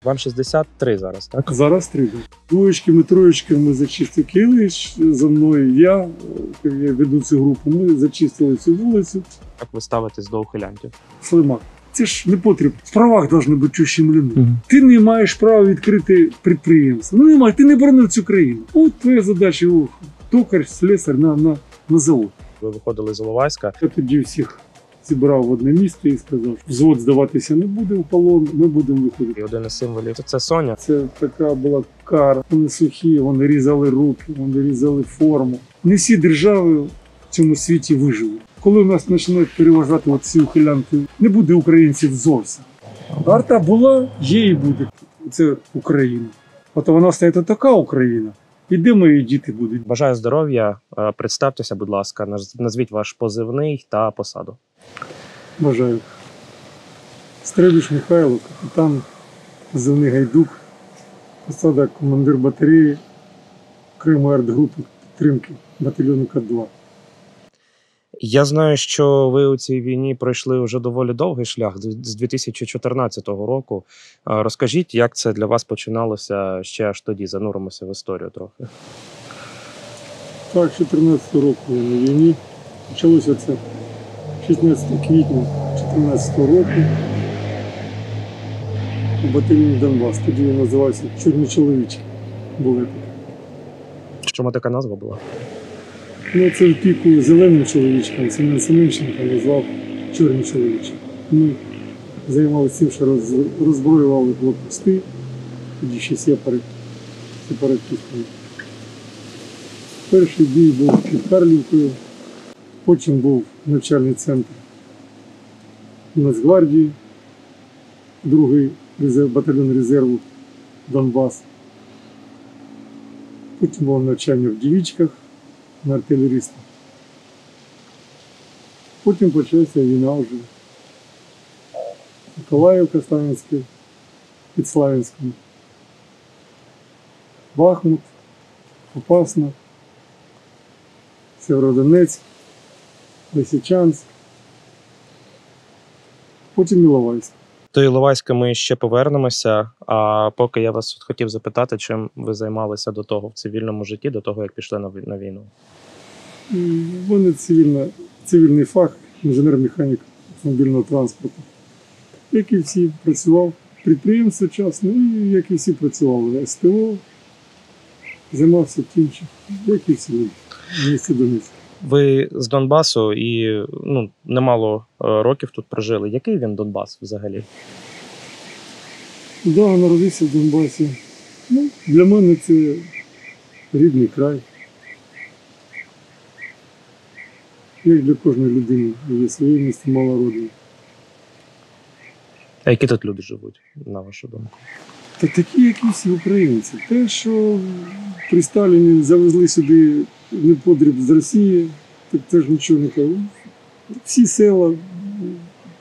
Вам 63 зараз, так? Зараз 3. Двоєчками, троєчками зачистив Килич за мною. Я веду цю групу. Ми зачистили цю вулицю. Як ви ставитесь до ухилянтів? Слимак. Це ж не потрібно. В правах повинні бути ущемлені. Ти не маєш права відкрити підприємство. Ну немає, ти не боронив цю країну. От твоя задача, токар, слесар на завод. Ви виходили з Іловайська. Я тоді всіх зібрав в одне місце і сказав, що взвод здаватися не буде в полон, ми будемо виходити. І один із символів – це Соня. Це така була кара. Вони сухі, вони різали руки, вони різали форму. Не всі держави в цьому світі виживуть. Коли у нас починають переважати ці ухилянки, не буде українців зовсім. Арта була, є і буде. Це Україна. От вона стає така Україна. І де мої діти будуть? Бажаю здоров'я. Представтеся, будь ласка, назвіть ваш позивний та посаду. Бажаю. Стребіш Михайло, капітан, позивний Гайдук, посада командир батареї окремої артгрупи підтримки батальйону К2. Я знаю, що ви у цій війні пройшли вже доволі довгий шлях, з 2014 року. Розкажіть, як це для вас починалося ще аж тоді? Зануримося в історію трохи. Так, 14 року я на війні. Почалося це 16 квітня 2014 року у батальйоні Донбас. Тоді він називався «Чорні чоловічки». Були такі. Чому така назва була? Ну, це в піку зеленим чоловічкам, Семен Семенченко назвав «Чорні чоловічки». Ми займалися тим, що роззброювали блокпости, тоді ще сепаратистами. Перший бій був під Карлівкою, потім був навчальний центр Нацгвардії, другий батальйон резерву Донбас. Потім було навчання в Дівічках на артилеріста. Потім почалася війна вже. Миколаївка, Славянське, під Славянськом. Бахмут, Попасна, Сєвєродонецьк, Лисичанськ, потім Іловайськ. До Іловайська ми ще повернемося, а поки я вас хотів запитати, чим ви займалися до того в цивільному житті, до того, як пішли на війну? У мене цивільний фах, інженер-механік автомобільного транспорту. Як і всі, працював підприємство частне, і як і всі працювали СТО, займався тим, як і всі місце до місця. Ви з Донбасу і немало років тут прожили. Який він Донбас взагалі? Да, народився в Донбасі. Для мене це рідний край. Як для кожної людини є своє місце, мала родина. А які тут люди живуть, на вашу думку? Та такі, як і всі українці. Те, що при Сталіні завезли сюди неподріб з Росії, так теж нічого не кажу. Всі села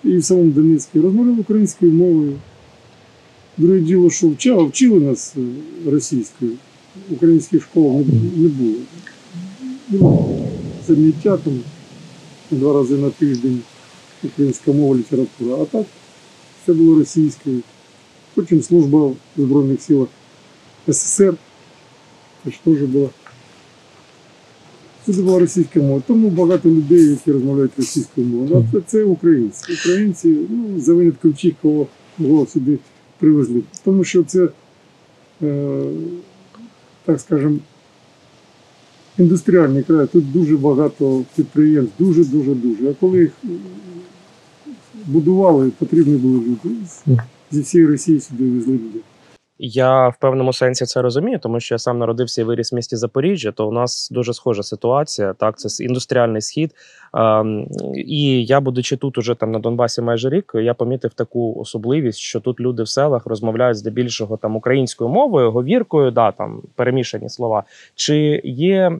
і в самому Донецьку розмовляли українською мовою. Друге діло, що вчили нас російською, українських школ не було. Було заняття там 2 рази на тиждень, українська мова, література, а так все було російською. Потім служба в Збройних силах СССР, теж була. Це була російська мова. Тому багато людей, які розмовляють російською мовою. А це українці. Українці, за винятком тих, кого сюди привезли. Тому що це, так скажемо, індустріальний край. Тут дуже багато підприємств, дуже. А коли їх будували, потрібні були люди. Зі всієї Росії сюди везли людей. Я в певному сенсі це розумію, тому що я сам народився і виріс в місті Запоріжжя, то у нас дуже схожа ситуація. Так, це індустріальний схід. І я, будучи тут уже там на Донбасі майже рік, я помітив таку особливість, що тут люди в селах розмовляють здебільшого там українською мовою, говіркою, там перемішані слова. Чи є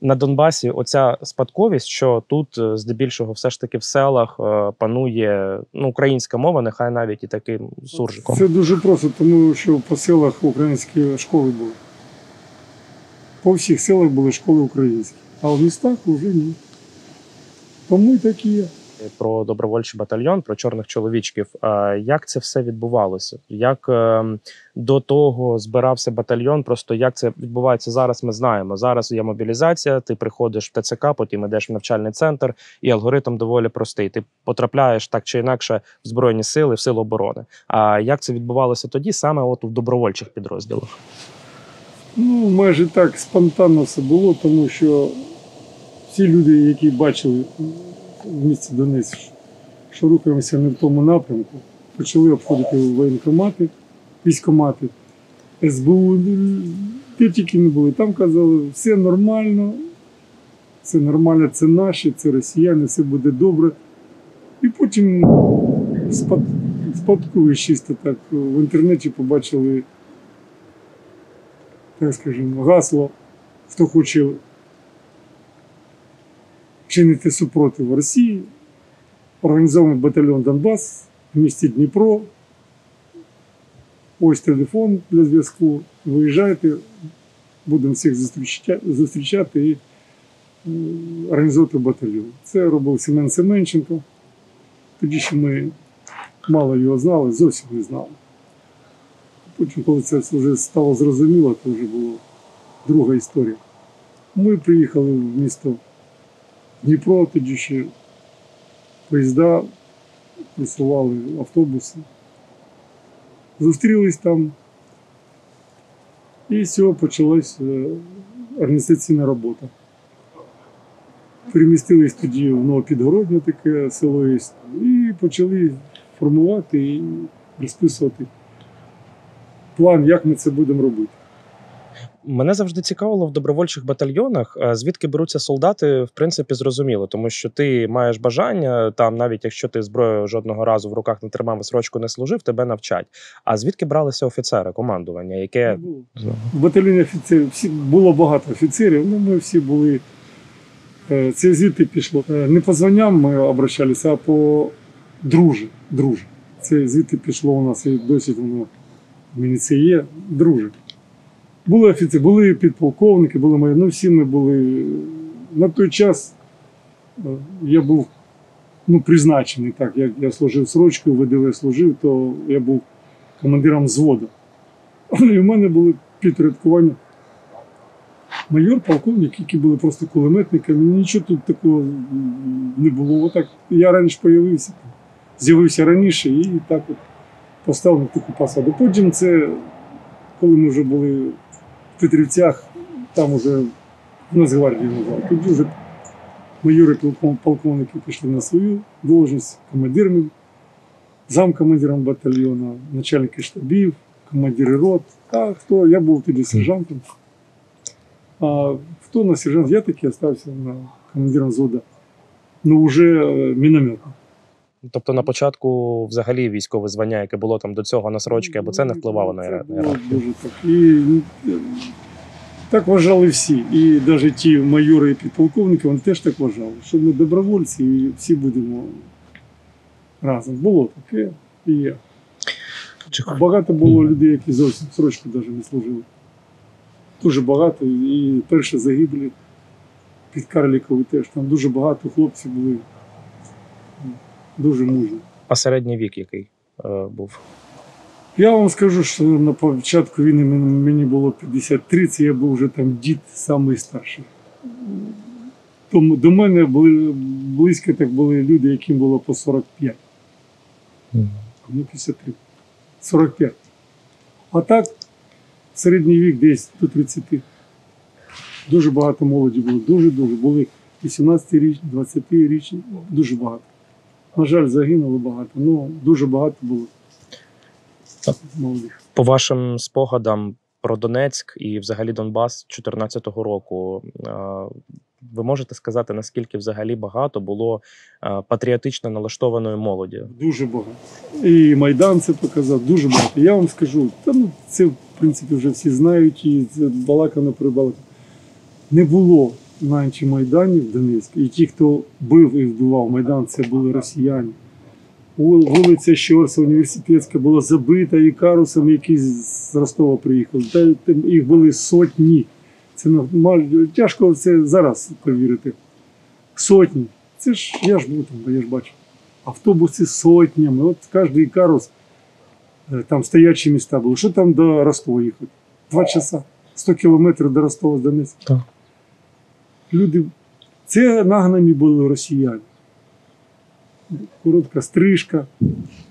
на Донбасі оця спадковість, що тут здебільшого все ж таки в селах панує українська мова, нехай навіть і таким суржиком? Це дуже просто, тому що по селах українські школи були. По всіх селах були школи українські, а в містах вже ні. Тому і такі є. про добровольчий батальйон, про чорних чоловічків. Як це все відбувалося? Як до того збирався батальйон? Просто як це відбувається зараз, ми знаємо. Зараз є мобілізація, ти приходиш в ТЦК, потім йдеш в навчальний центр, і алгоритм доволі простий. Ти потрапляєш так чи інакше в Збройні сили, в Сили оборони. А як це відбувалося тоді, саме от у добровольчих підрозділах? Ну, майже так спонтанно все було, тому що всі люди, які бачили в місті Донецьк, що рухаємося не в тому напрямку, почали обходити воєнкомати, військкомати, СБУ, де тільки не були. Там казали, все нормально, це наші, це росіяни, все буде добре. І потім спадково чисто так в інтернеті побачили, так скажімо, гасло, хто хоче чинити супротив Росії, організований батальйон Донбас в місті Дніпро. Ось телефон для зв'язку. Виїжджайте, будемо всіх зустрічати і організовувати батальйон. Це робив Семен Семенченко. Тоді ще ми мало його знали, зовсім не знали. Потім, коли це вже стало зрозуміло, то вже була друга історія. Ми приїхали в місто Дніпро, тоді ще поїзда, присували автобуси. Зустрілись там, і з цього почалась організаційна робота. Перемістились тоді в Новопідгороднє, таке село є, і почали формувати і розписувати план, як ми це будемо робити. Мене завжди цікавило в добровольчих батальйонах, звідки беруться солдати, в принципі, зрозуміло, тому що ти маєш бажання, там навіть якщо ти зброю жодного разу в руках не тримав і срочку не служив, тебе навчать. А звідки бралися офіцери, командування, яке... В батальйоні офіцерів було багато офіцерів, ну ми всі були, це звідти пішло. Не по званням ми обращалися, а по друже. Це звідти пішло у нас, і досі воно в мені це є, друже. Були офіцери, були підполковники, були мої, ну всі ми були. На той час я був призначений, так, я служив срочку, в ВДВ служив, то я був командиром взводу. І в мене були підпорядкування майор, полковник, які були просто кулеметниками, нічого тут такого не було. Отак, я раніше з'явився раніше і так от поставив на таку посаду. Потім це, коли ми вже були в Петрівцях, там вже в Нацгвардії назвали. Тоді вже майори полковники пішли на свою должність, командирами, замкомандиром батальйону, начальники штабів, командири рот. А хто? Я був тоді сержантом. А хто на сержант? Я таки залишився на командиром взводу, ну вже мінометом. Тобто на початку взагалі військове звання, яке було там до цього на срочки, або це не впливало на ієрархію? Дуже так. І так вважали всі. І навіть ті майори і підполковники, вони теж так вважали, що ми добровольці і всі будемо разом. Було таке і є. Багато було людей, які зовсім срочку навіть не служили. Дуже багато. І перші загиблі під Карлікові теж. Там дуже багато хлопців були. Дуже мужні. А середній вік який був? Я вам скажу, що на початку війни мені було 53, це я був вже там дід самий старший. Тому до мене були близько так були люди, яким було по 45. А мені 53. 45. А так, середній вік десь до 30. Дуже багато молоді було, дуже-дуже. Були 18-річні, 20-річні, дуже багато. На жаль, загинуло багато, але дуже багато було молодих. По вашим спогадам про Донецьк і взагалі Донбас 2014 року, ви можете сказати, наскільки взагалі багато було патріотично налаштованої молоді? Дуже багато. І Майдан це показав, дуже багато. Я вам скажу, це в принципі вже всі знають, і це балакано перебалакано. Не було на антимайдані в Донецьку, і ті, хто бив і вбивав Майдан, це були росіяни. Вулиця Щорса, університетська, була забита ікарусом, які з Ростова приїхали. Їх були сотні. Це тяжко це зараз повірити. Сотні. Це ж, я ж був там, я ж бачу. Автобуси сотнями, от кожний карус, там стоячі міста були. Що там до Ростова їхати? 2 часа, 100 кілометрів до Ростова, з Донецька. Так. Люди, це нагнані були росіяни. Коротка стрижка,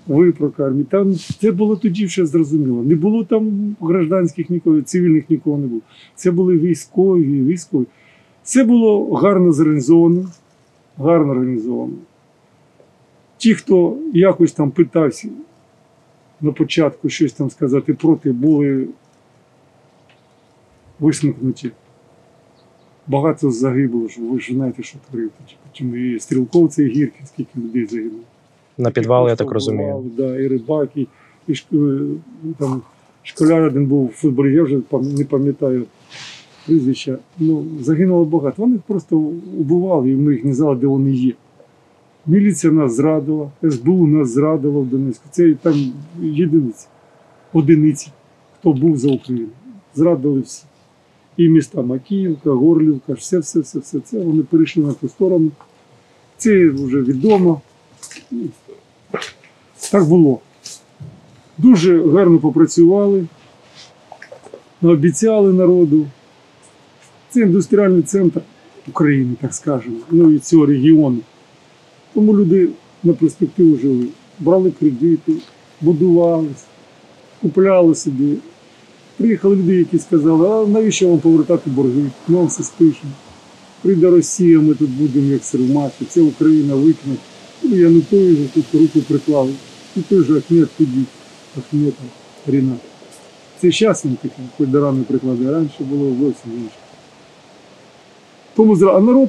виправка армії. Там це було тоді ще зрозуміло. Не було там гражданських нікого, цивільних нікого не було. Це були військові. Це було гарно зорганізовано. Гарно організовано. Ті, хто якось там питався на початку щось там сказати проти, були висмикнуті. Багато загибло, ви ж знаєте, що творив. Чому і Стрілков, і Гіркін, скільки людей загинуло. На підвал, я так розумію. Да, і рибак, і там, школяр один був в футболі, я вже не пам'ятаю прізвища. Ну, загинуло багато. Вони їх просто убивали, і ми їх не знали, де вони є. Міліція нас зрадила, СБУ нас зрадила в Донецьку. Це там одиниці, хто був за Україну. Зрадили всі. І міста Макіївка, Горлівка, все. Це вони перейшли на ту сторону. Це вже відомо. Так було. Дуже гарно попрацювали, наобіцяли народу. Це індустріальний центр України, так скажемо, ну і цього регіону. Тому люди на перспективу жили, брали кредити, будувались, купляли собі. Приїхали люди, які сказали, а навіщо вам повертати борги, ми вам все спишемо. Прийде Росія, ми тут будемо як сирмати, це Україна викне. Ну, я не той же тут руку приклав, і той же Ахмед тоді, Ахметов, Рінат. Це зараз він такий, хоч до рани прикладає, раніше було зовсім інше. Тому, а народ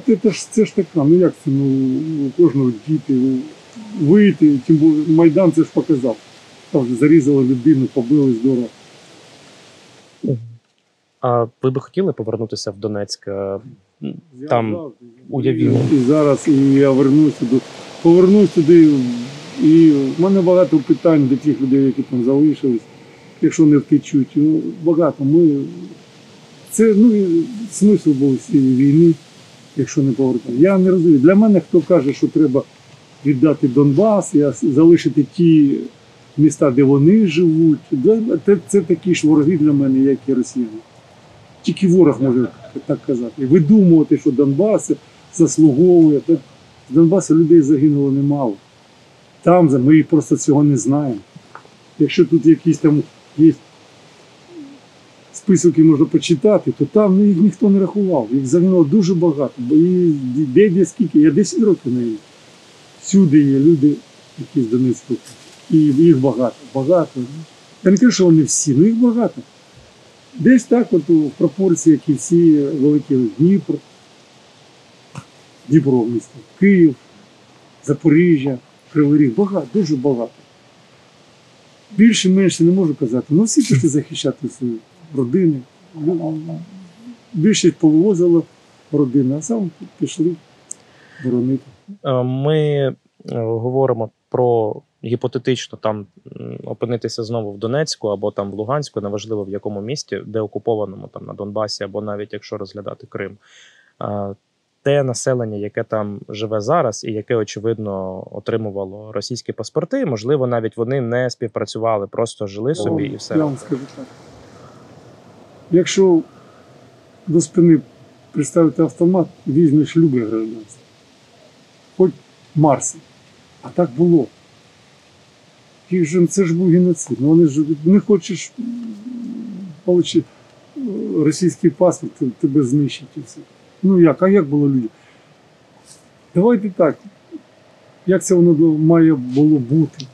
це ж така, ну як це, ну, у кожного діти, вийти, тим більше Майдан це ж показав. Там вже зарізали людину, побили здорово. А ви би хотіли повернутися в Донецьк? Там уявімо. І зараз, і я повернусь туди, і в мене багато питань до тих людей, які там залишились, якщо не втечуть. Ну, багато. Це, смисл був цієї війни, якщо не повертати. Я не розумію. Для мене, хто каже, що треба віддати Донбас, залишити ті міста, де вони живуть, це такі ж вороги для мене, як і росіяни. Тільки ворог може так казати. Видумувати, що Донбас заслуговує. З Донбасу людей загинуло немало. Там ми просто цього не знаємо. Якщо тут якісь там є список, який можна почитати, то там їх ніхто не рахував. Їх загинуло дуже багато. І де скільки? Я 10 років на війні. Всюди є люди, які з Донецька. І їх багато. Я не кажу, що вони всі, але їх багато. Десь так, от в пропорції, як і всі великі Дніпро місто, Київ, Запоріжжя, Кривий Ріг, дуже багато. Більше-менше не можу казати, але всі пішли захищати свої родини. Більшість повивозила родини, а сам пішли боронити. Ми говоримо про гіпотетично там опинитися знову в Донецьку або там в Луганську, неважливо в якому місті, де окупованому там на Донбасі, або навіть якщо розглядати Крим. Те населення, яке там живе зараз і яке, очевидно, отримувало російські паспорти, можливо, навіть вони не співпрацювали, просто жили собі і все. Я вам скажу так. Якщо до спини приставити автомат, візьмеш любе гражданство. Хоч Марси. А так було. Це ж був геноцид. Ну, вони ж не хочеш отримати російський паспорт, тебе знищать і все. Ну як? А як було людям? Давайте так. Як це воно має було бути?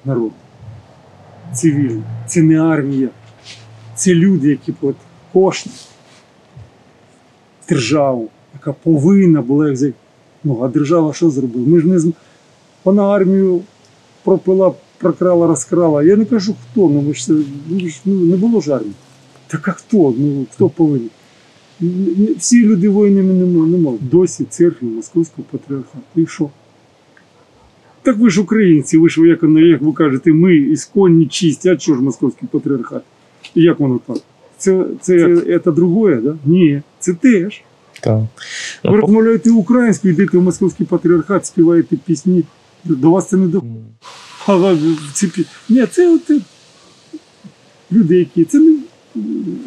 Народ. Цивільний. Це не армія. Це люди, які платять кошти. Державу, яка повинна була їх взяти. Ну, а держава що зробила? Ми ж не вона армію пропила, прокрала, розкрала. Я не кажу хто, не було ж армії. Так а хто? Ну, хто повинен? Всі люди воїнами не можуть. Досі церкви Московського патріархату. І що? Так ви ж українці, ви ж, як ви кажете, ми ісконні чисті, а чого ж Московський патріархат? І як воно так? Це другое, да? Ні, це теж. Так. Ви розмовляєте українською, йдете в московський патріархат, співаєте пісні. До вас це не доходить. Ні, це люди, які.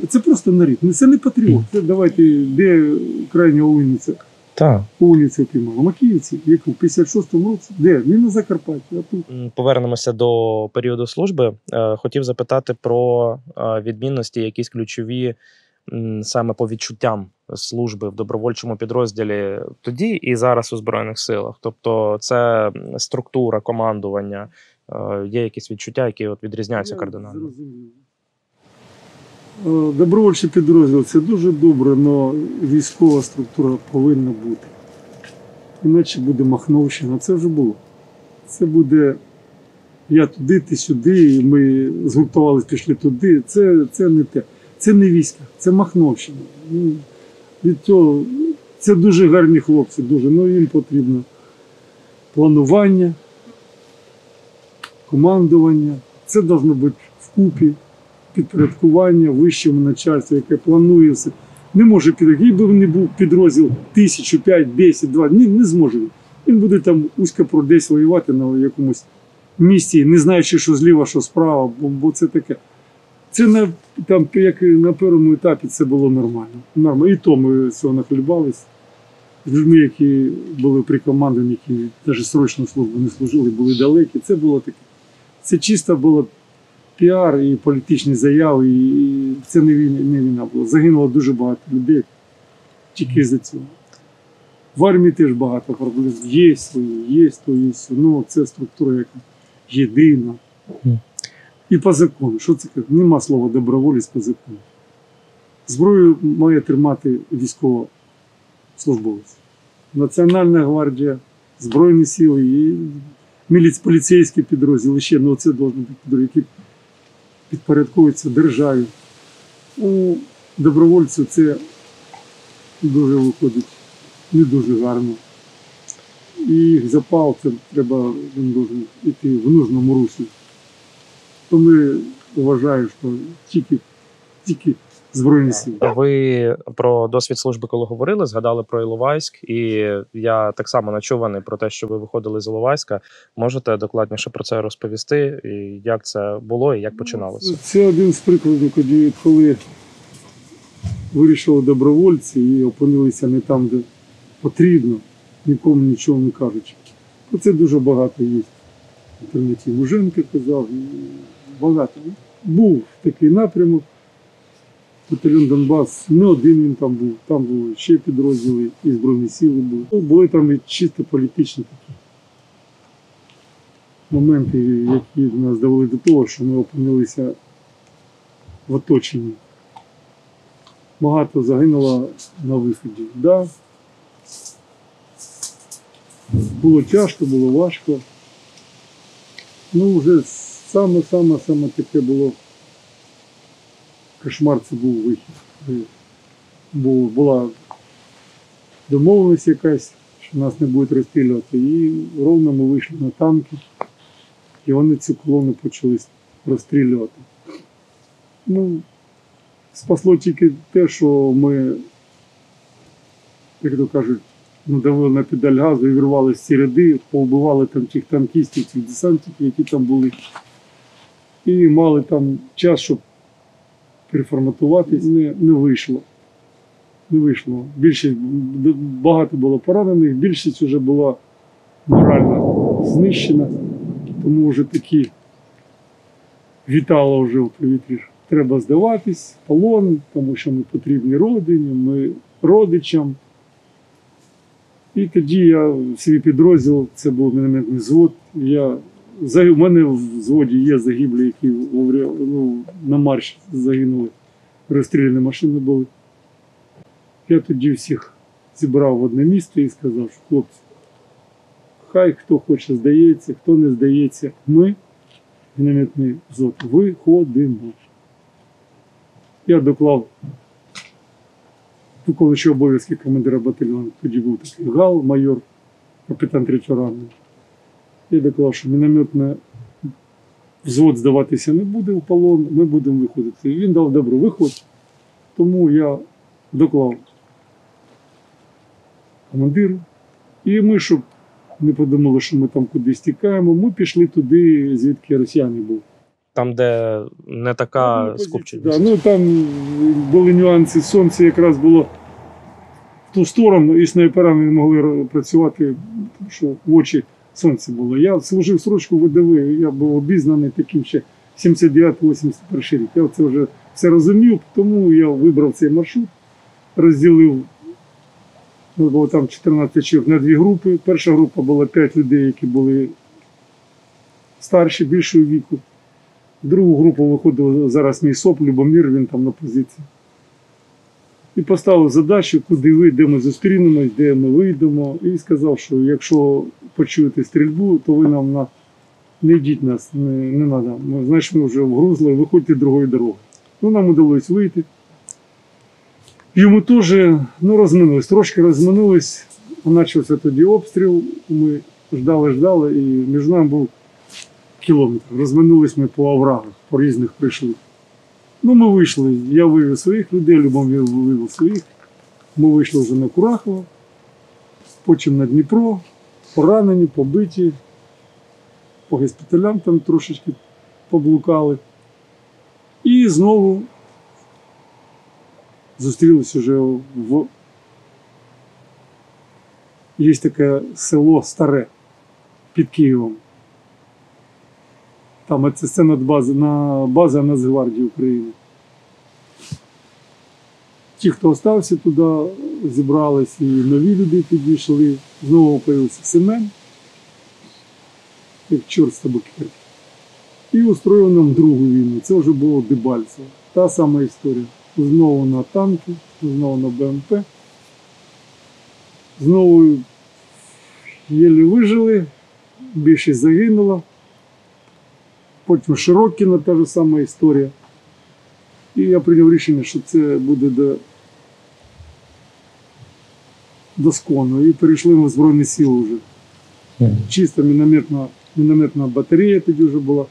Це просто нарід. Це не патріот. Це давайте, де крайня умниця? Так. Умниця піймала. Макіївці, як у 56-му році. Де? Не на Закарпатті, а тут. Повернемося до періоду служби. Хотів запитати про відмінності, якісь ключові саме по відчуттям служби в добровольчому підрозділі тоді і зараз у Збройних силах. Тобто це структура, командування, є якісь відчуття, які от відрізняються кардинально. Зрозумів. Добровольчий підрозділ – це дуже добре, але військова структура повинна бути. Іначе буде махновщина. Це вже було. Це буде я туди, ти сюди, і ми згуртувалися, пішли туди. Це не те. Це не війська, це махновщина. Від цього, це дуже гарні хлопці, дуже. Ну, їм потрібно планування, командування. Це має бути вкупі, підпорядкування вищому начальству, яке планує все. Не може який би не був підрозділ 1000, 5, 10, 2, не зможе він. Він буде там узько десь воювати на якомусь місці, не знаючи, що зліва, що справа, бо це таке. Це там, як на першому етапі, це було нормально. І то ми цього нахлібались. З людьми, які були при командуванні, які навіть срочну службу не служили, були далекі. Це було таке. Це чисто було піар і політичні заяви, і це не війна була. Загинуло дуже багато людей тільки за цього. В армії теж багато проблем. Є свої, є то, є все. Ну, це структура, яка єдина. І по закону. Що це? Нема слова доброволець по закону. Зброю має тримати військовослужбовець. Національна гвардія, Збройні сили і поліцейські підрозділи. Ще, ну це повинні бути підрозділи, які підпорядковуються державі. У добровольців це дуже виходить не дуже гарно. І їх запал, це треба, він повинен йти в нужному русі. То ми вважаємо, що тільки Збройні сили. Ви про досвід служби, коли говорили, згадали про Іловайськ, і я так само начуваний про те, що ви виходили з Іловайська. Можете докладніше про це розповісти, і як це було, і як починалося? Це один з прикладів, коли вирішили добровольці і опинилися не там, де потрібно, нікому нічого не кажучи. Про це дуже багато є. В інтернеті Муженко казав, багато. Був такий напрямок. Батальйон Донбас, не один він там були ще підрозділи, і Збройні сили були. Були там і чисто політичні такі моменти, які нас довели до того, що ми опинилися в оточенні. Багато загинуло на виході. Да. Було тяжко, було важко. Ну, вже саме таке було. Кошмар це був вихід. Була домовленість якась, що нас не будуть розстрілювати. І ровно ми вийшли на танки, і вони цю колону почали розстрілювати. Ну, спасло тільки те, що ми, як то кажуть, надавили на педаль газу і вирвали з ці ряди, повбивали там тих танкістів, цих десантників, які там були. І мали там час, щоб переформатуватись, не вийшло. Не вийшло. Багато було поранених, більшість вже була морально знищена, тому вже такі вітало вже в повітрі. Треба здаватись, полон, тому що ми потрібні родині, ми родичам. І тоді я в свій підрозділ, це був мінометний взвод, у мене в взводі є загиблі, які на марш загинули, розстріляні машини були. Я тоді всіх зібрав в одне місце і сказав, що хлопці, хай хто хоче здається, хто не здається, ми, мінометний взвод, виходимо. Я доклав виконуючий обов'язки командира батальйону, тоді був такий Гал, майор, капітан 3-го ранку. Я доклав, що мінометний взвод здаватися не буде в полон, ми будемо виходити. І він дав добро, виходь. Тому я доклав командир. І ми, щоб не подумали, що ми там кудись тікаємо, ми пішли туди, звідки росіяни були. Там, де не така скупченість. Да, ну там були нюанси, сонце якраз було в ту сторону, і снайперами не могли працювати, тому що в очі сонце було. Я служив срочку ВДВ, я був обізнаний таким ще 79-81 рік. Я це вже все розумів, тому я вибрав цей маршрут, розділив, було там 14 чоловік на 2 групи. Перша група була 5 людей, які були старші, більшого віку. В другу групу виходив зараз мій СОП, Любомир, він там на позиції. І поставив задачу, куди ви, де ми зустрінемось, де ми вийдемо. І сказав, що якщо почуєте стрільбу, то ви нам не йдіть нас, не треба. Значить, ми вже вгрузли, виходьте другою дорогою. Ну, нам вдалося вийти. Йому теж розминулись, трошки розминулись. Почався тоді обстріл, ми ждали, і між нами був кілометр. Розминулись ми по оврагах, по різних прийшли. Ну, ми вийшли, я вивів своїх людей, Любомир вивів своїх. Ми вийшли вже на Курахово, потім на Дніпро, поранені, побиті, по госпіталям там трошечки поблукали. І знову зустрілися вже є таке село Старе під Києвом. Там це база Нацгвардії України. Ті, хто залишився туди, зібрались, і нові люди підійшли. Знову з'явився Семен, як чорт з табакерки. І устроїв нам другу війну. Це вже було Дебальцево. Та сама історія. Знову на танки, знову на БМП. Знову єлі вижили, більшість загинула. Потім Широкіна, та ж сама історія. І я прийняв рішення, що це буде досконно. І перейшли ми в Збройні Сили вже. Чисто мінометна батарея тоді вже була.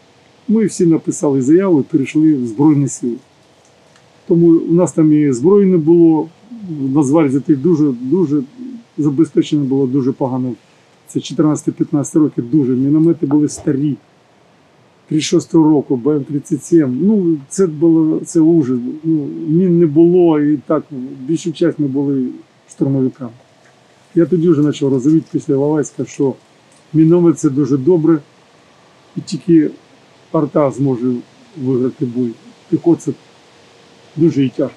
Ми всі написали заяву і перейшли в Збройні Сили. Тому у нас там і зброї не було, в Нацгвардії дуже забезпечено було дуже погано. Це 14-15 років дуже. Міномети були старі. 36 року, БМ-37. Ну, це ужас. Ну, мін не було, і так, більшу часть ми були штурмовиками. Я тоді вже почав розуміти після Іловайська, що міномет – це дуже добре, і тільки арта зможе виграти бой. Піхота – дуже і тяжко.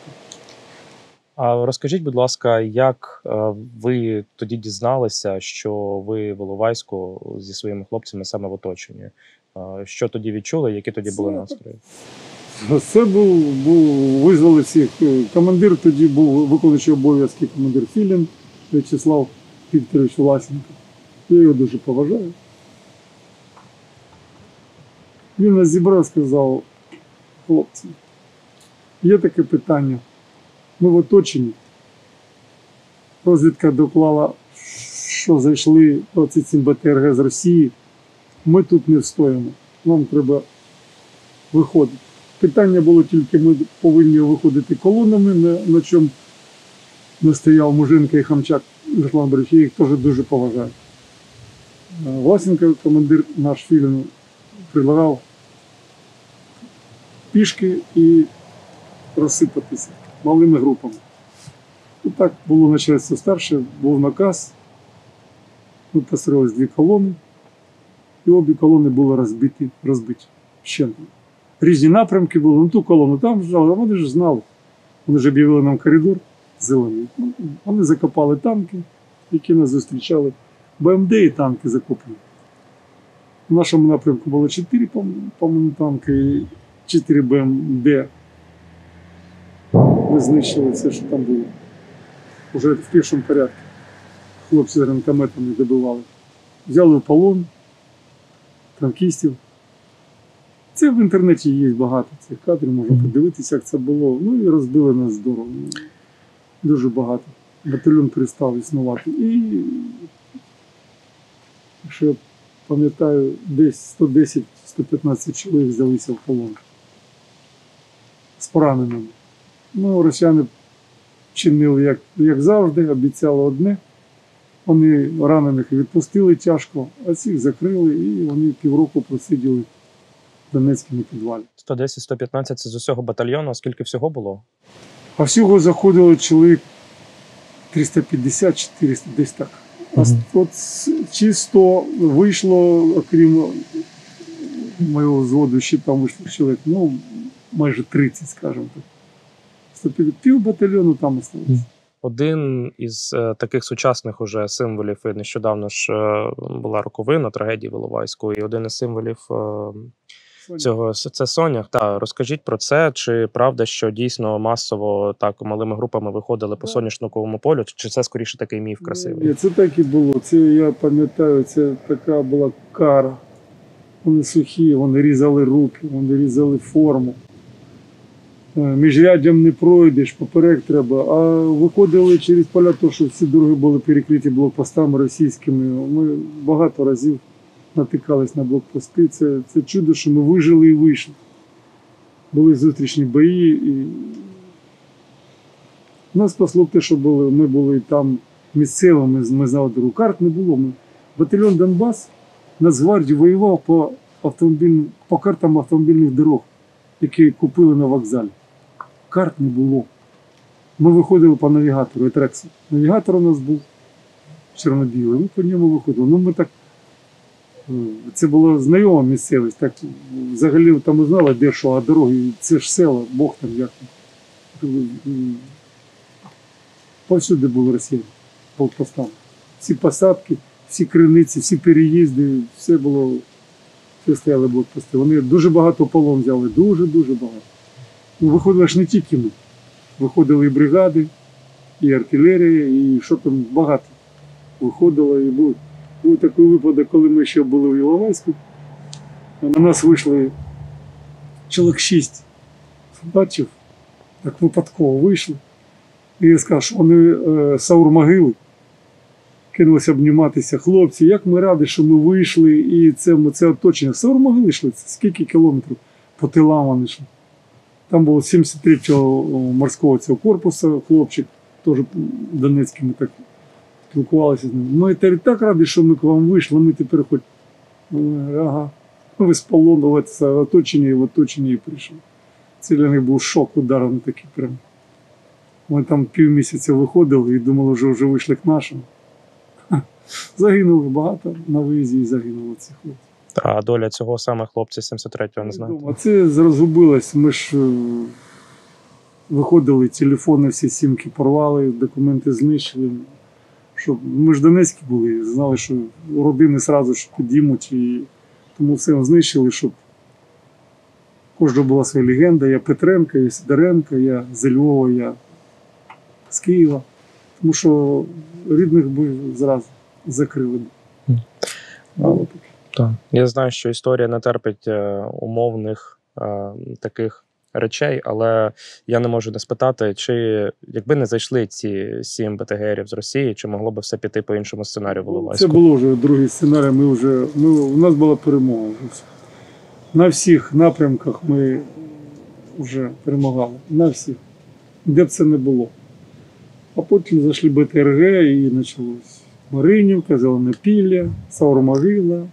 А розкажіть, будь ласка, як ви тоді дізналися, що ви в Іловайську зі своїми хлопцями саме в оточенні? Що тоді відчули, які тоді були настрої? Це визвали всіх. Командир тоді був виконуючий обов'язки, командир Філін В'ячеслав Вікторович Власенко. Я його дуже поважаю. Він нас зібрав, сказав: хлопці, є таке питання. Ми в оточенні. Розвідка доклала, що зайшли 27 БТРГ з Росії. Ми тут не встоїмо. Нам треба виходити. Питання було тільки, ми повинні виходити колонами, на чому настояв Муженко і Хамчак Руслан Борисович. Я їх теж дуже поважаю. Власенко, командир наш Філін, предлагав пішки і розсипатися малими групами. І так було начальство старше, був наказ. Ми построїлись 2 колони. І обі колони були розбиті ще. Різні напрямки були, ну ту колону там жали, а вони ж знали. Вони ж об'явили нам коридор зелений. Ну, вони закопали танки, які нас зустрічали. БМД і танки закопані. В нашому напрямку було 4, по-моєму, танки і 4 БМД. Ми знищили все, що там було. Уже в першому порядку. Хлопці з гранатометами добивали. Взяли в полон танкістів. Це в інтернеті є багато цих кадрів, можна подивитися, як це було. Ну і розбили нас здорово. Дуже багато. Батальйон перестав існувати. І, якщо я пам'ятаю, десь 110-115 чоловік взялися в полон. З пораненими. Ну, росіяни чинили, як завжди, обіцяли одне, Вони ранених відпустили тяжко, а цих закрили, і вони півроку просиділи в Донецькому підвалі. 110-115 – це з усього батальйону, а скільки всього було? А всього заходило чоловік 350-400, десь так. А от чисто вийшло, окрім моєго взводу, ще там вийшло чоловік, ну, майже 30, скажімо так. 150, пів батальйону там залишилося. Один із таких сучасних уже символів, і нещодавно ж була роковина трагедії в Іловайську, і один із символів цього – це Сонях. Та, розкажіть про це, чи правда, що дійсно масово так малими групами виходили по Соняшниковому полю, чи це скоріше такий міф красивий? Ні, це так і було. Це, я пам'ятаю, це така була кара. Вони сухі, вони різали руки, вони різали форму. Міжряддям не пройдеш, поперек треба. А виходили через поля, тому що всі дороги були перекриті блокпостами російськими. Ми багато разів натикались на блокпости. Це чудо, що ми вижили і вийшли. Були зустрічні бої. І нас спасло те, що ми були там місцевими, ми знали дорогу. Карт не було. Батальйон Донбас Нацгвардії воював по картам автомобільних дорог, які купили на вокзалі. Карт не було. Ми виходили по навігатору, Етрексу. Навігатор у нас був чорно-білий, ми по ньому виходили. Ну, ми так, це була знайома місцевість. Так, взагалі там ми знали, де що, а дороги, це ж село, Бог там як. Повсюди були росіяни, блокпостами. Всі посадки, всі криниці, всі переїзди, все було, все стояли блокпости. Вони дуже багато полон взяли, дуже-дуже багато. Ну, виходили ж не тільки ми. Виходили і бригади, і артилерія, і що там багато виходило. І був такий випадок, коли ми ще були в Іловайську. На нас вийшли чоловік 6 солдатів, так випадково вийшли. І я сказав, що вони Саур-могили, кинулися обніматися. Хлопці, як ми раді, що ми вийшли, і це оточення. Саур-могили йшли, це скільки кілометрів по тилам вони йшли. Там було 73-го морського цього корпусу хлопчик, теж Донецький, ми так спілкувалися з ним. Ми так раді, що ми к вам вийшли, ми тепер хоч, ага, ви з полону в це оточення, і в оточенні і прийшли. Це для них був шок, удар на такий прям. Ми там півмісяця виходили і думали, що вже вийшли к нашим. Загинули багато на виїзді і загинули ці хлопці. А доля цього саме хлопця 73-го, не знаєте? А це розгубилось. Ми ж виходили, телефони всі сімки порвали, документи знищили. Ми ж Донецькі були, знали, що родини одразу ж підіймуть. І тому все знищили, щоб кожного була своя легенда. Я Петренко, я Сидоренко, я з Львова, я з Києва. Тому що рідних би зразу закрили. Так. Я знаю, що історія не терпить умовних таких речей, але я не можу не спитати, чи якби не зайшли ці 7 БТГРів з Росії, чи могло би все піти по іншому сценарію в Іловайську? Це було вже другий сценарій, у нас була перемога. На всіх напрямках ми вже перемагали, на всіх, де б це не було. А потім зайшли БТРГ і почалось Маринівка, Зеленопілля, Саур-могила,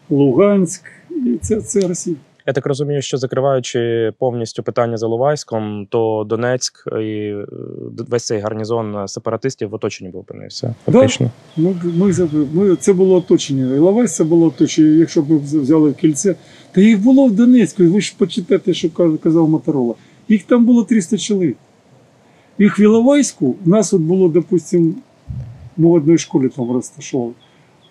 Луганськ, і це Росія. Я так розумію, що закриваючи повністю питання з Іловайськом, то Донецьк і весь цей гарнізон сепаратистів в оточенні був опинився, фактично. Да. Це було оточення. Іловайськ це було оточення, якщо б ми взяли в кільце. Та їх було в Донецьку, ви ж почитайте, що казав Моторола. Їх там було 300 чоловік. Їх в Іловайську, у нас от було, допустим, ми в одній школі там розташовували.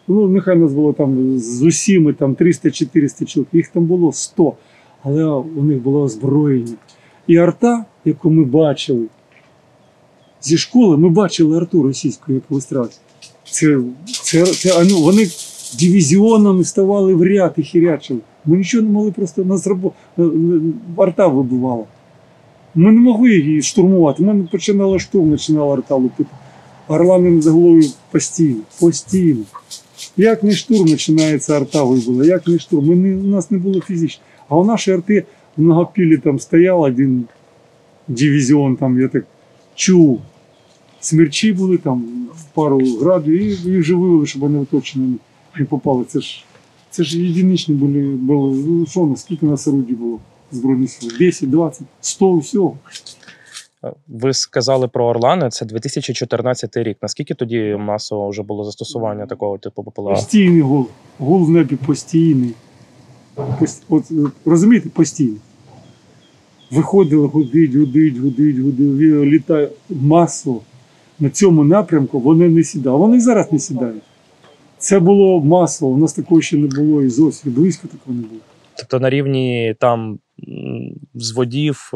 Ну, нехай нас було там з усіми там 300-400 чоловік, їх там було 100, але у них було озброєння. І арта, яку ми бачили зі школи, ми бачили арту російську, яку вистрілювали. Вони дивізіонами ставали в ряд і хірячили. Ми нічого не могли, просто нас арта вибивала. Ми не могли її штурмувати, ми починали штурм, починала арта лупити. Орлани над головою постійно. Як не штурм починається, арта вибила, як не штурм. У нас не було фізично. А у нашій арти в Многопіллі там стояв один дивізіон, там я так чув. смерчі були, там пару градів, і їх вже вивели, щоб вони точно не попали. Це ж єдиничні були, ну що у нас, скільки у нас орудій було Збройних сил? 10, 20, 100 всього. Ви сказали про Орлани, це 2014 рік. Наскільки тоді масово вже було застосування такого типу БПЛА? Постійний гул. Гул в небі постійний. От, розумієте, постійно. Виходило, гудить, літає масово. На цьому напрямку вони не сідали. Вони і зараз не сідають. Це було масово, у нас такого ще не було і зовсім близько такого не було. Тобто на рівні там взводів,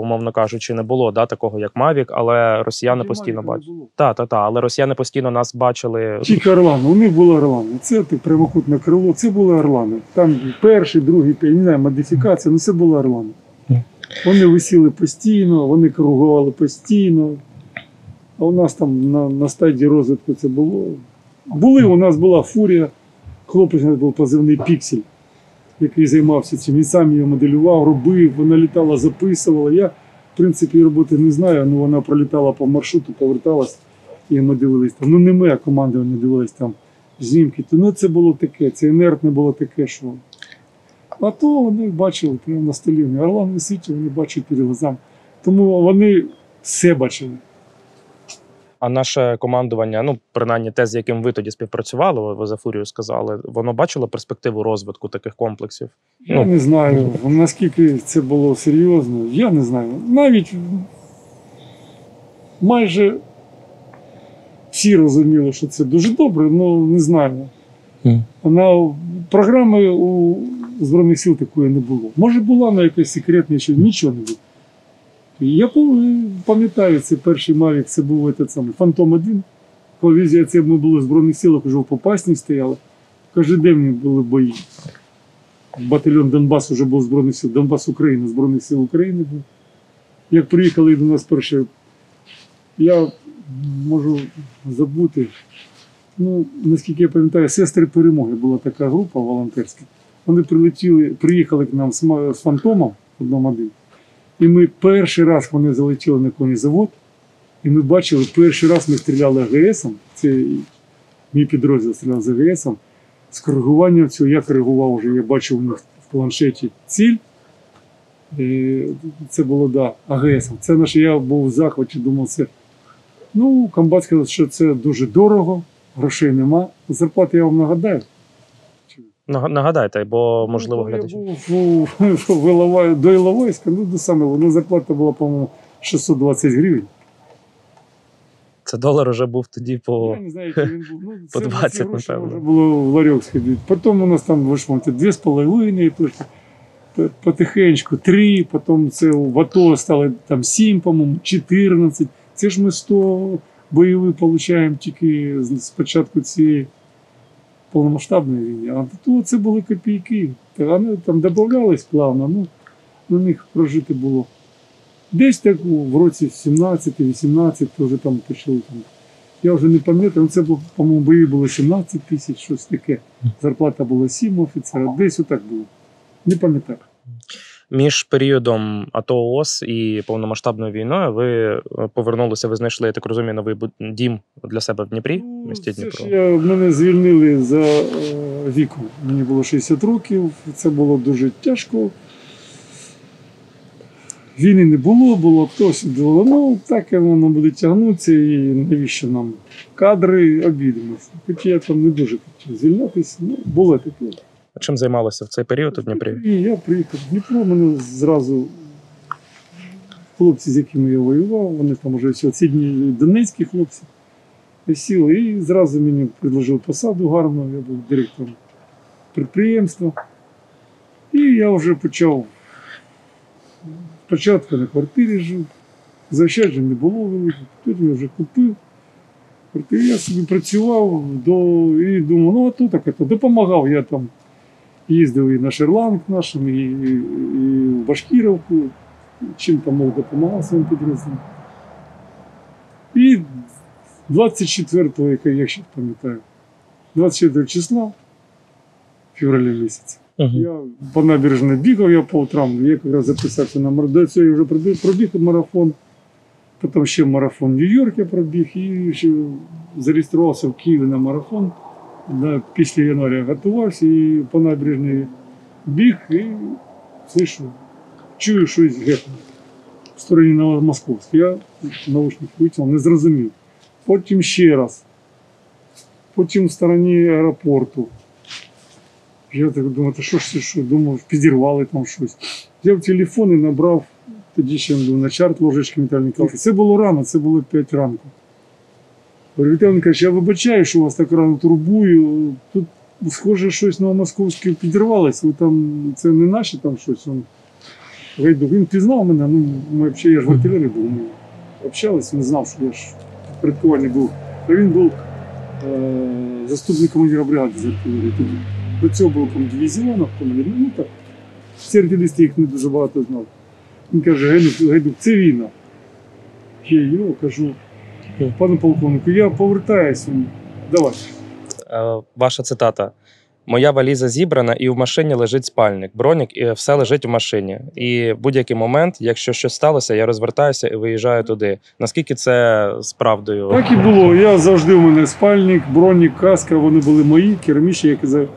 умовно кажучи, не було такого, як Мавік, але росіяни постійно бачили. Але росіяни постійно нас бачили. Тільки Орлани, у них було Орлани. Це прямокутне крило, це були Орлани. Там перший, другий, я не знаю, модифікація, але це були Орлани. Вони висіли постійно, вони коригували постійно. А у нас там на стадії розвитку це було. У нас була фурія, хлопець у нас був позивний Піксель, який займався цим. Він сам її моделював, робив, вона літала, записувала. Я, в принципі, її роботи не знаю, але вона пролітала по маршруту, поверталась і ми дивились там. Ну не ми, а командування дивились там знімки. Ну це було таке, це інертне було таке, що. А то вони бачили прямо на столі. Орлан висить, вони бачать перед глазами. Тому вони все бачили. А наше командування, ну, принаймні те, з яким ви тоді співпрацювали, ви за Фурію сказали, воно бачило перспективу розвитку таких комплексів? Я не знаю, наскільки це було серйозно, я не знаю. Навіть майже всі розуміли, що це дуже добре, але не знаю. Програми у Збройних сил такої не було. Може була на якесь секретне, що нічого не було. Я пам'ятаю, це перший Мавік, це був Фантом-1. Коли це ми були в Збройних силах, вже в Попасні стояли. Кожен день були бої. Батальйон Донбас вже був Збройних сил, Донбас України, Збройних сил України був. Як приїхали до нас перші, я можу забути, ну, наскільки я пам'ятаю, Сестри Перемоги була така група волонтерська. Вони приїхали к нам з Фантомом, одним. І ми перший раз вони залетіли на конезавод, і ми бачили, перший раз ми стріляли АГСом, це мій підрозділ стріляв з АГСом, з коригуванням цього, я коригував вже, я бачив у них в планшеті ціль, це було, АГСом. Це наше, я був в захваті, думав, це, ну, комбат сказав, що це дуже дорого, грошей нема, зарплати я вам нагадаю. Нагадайте, бо, можливо, глядачі. Я був до Іловайська, зарплата була, по-моєму, 620 гривень. Це долар вже був тоді по... Я не знаю, який він був. Ну, по 20, напевно. Вже було в ларьок сходити. Потім у нас там вийшло 2,5, потихеньку 3, потім це в АТО стало там 7, по-моєму, 14. Це ж ми 100 бойових отримуємо тільки з початку цієї повномасштабної війни, а то це були копійки. Вони там додавались плавно, ну, на них прожити було. Десь так в році 17-18 вже там почали. Я вже не пам'ятаю, це, по-моєму, бої було 17 тисяч, щось таке. Зарплата була 7 офіцера, десь отак було. Не пам'ятаю. Між періодом АТО-ООС і повномасштабною війною ви повернулися, ви знайшли, я так розумію, новий дім для себе в Дніпрі, в місті Дніпро. Мене звільнили за віком. Мені було 60 років, це було дуже тяжко. Війни не було хтось було, ну так воно буде тягнутися і навіщо нам кадри, обійдемося. Хоча я там не дуже хотів звільнятися, ну було таке. А чим займалися в цей період у Дніпрі? Я приїхав в Дніпро, мене зразу хлопці, з якими я воював, вони там вже всі оцінні донецькі хлопці, сіли і зразу мені предложили посаду гарну, я був директором підприємства. І я вже почав, спочатку на квартирі жив, заощаджень не було великих, потім я вже купив. Я собі працював і думав, ну а то так, допомагав. Я там їздив і на Шерланг нашим, і в Башкіровку, чим там мог допомагав своїм підрозділам. І 24-го, я ще пам'ятаю, 24 числа, февраля місяця, я по набережній бігав, я по утрам, я якраз записався на марафон, до цього я вже пробіг марафон, Потім ще марафон в Нью-Йорк я пробіг і ще зареєструвався в Києві на марафон. Після января готувався і по набережній біг і слышу, чую щось гепне в стороні Новомосковська. Я наушник витягнув, не зрозумів. Потім ще раз. Потім в стороні аеропорту. Я так думаю, що ж це, що? Думав, підірвали там щось. Взяв телефон і набрав, тоді ще був на чарт ложечки метальника. Це було рано, це було 5 ранку. Віталій каже, я вибачаю, що вас так рано турбую. Тут, схоже, щось новомосковське підірвалося. Ви там, це не наші там щось. Він пізнав мене, ми взагалі, я ж в артилерії був, ми общались, він знав, що я ж підпорядкувальний був. А він був заступник командира бригади з артилерії тоді. До цього було там дивізіонах, ну так. Всі артилеристи їх не дуже багато знав. Він каже, Гайдук, це війна. Я його кажу, пане полковнику, я повертаюся, давай. Ваша цитата. Моя валіза зібрана і в машині лежить спальник, бронік, і все лежить в машині. І в будь-який момент, якщо щось сталося, я розвертаюся і виїжджаю туди. Наскільки це справдою? Так і було. Я завжди, у мене спальник, бронік, каска, вони були мої, керамічні, які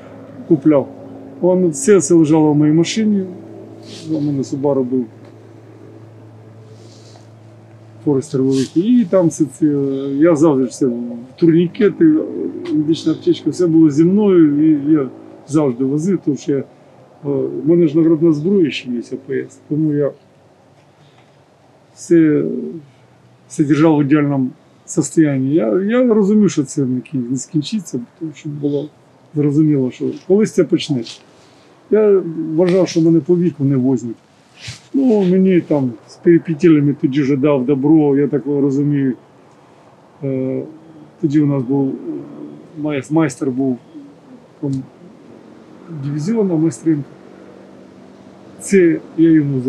купляв. Все це лежало в моїй машині. У мене Subaru був Форестер великий. І там я завжди все, турнікети, медична аптечка, все було зі мною. І я завжди возив, тому що в мене ж наградна зброя ще є АПС. Тому я все держав в ідеальному стані. Я розумів, що це не скінчиться, тому що було зрозуміло, що колись це почнеться. Я вважав, що мене по віку не возьмуть. Ну, мені там з перипетелями тоді вже дав добро, я так розумію. Тоді у нас був майстер був дивізіону майстринка. Це я йому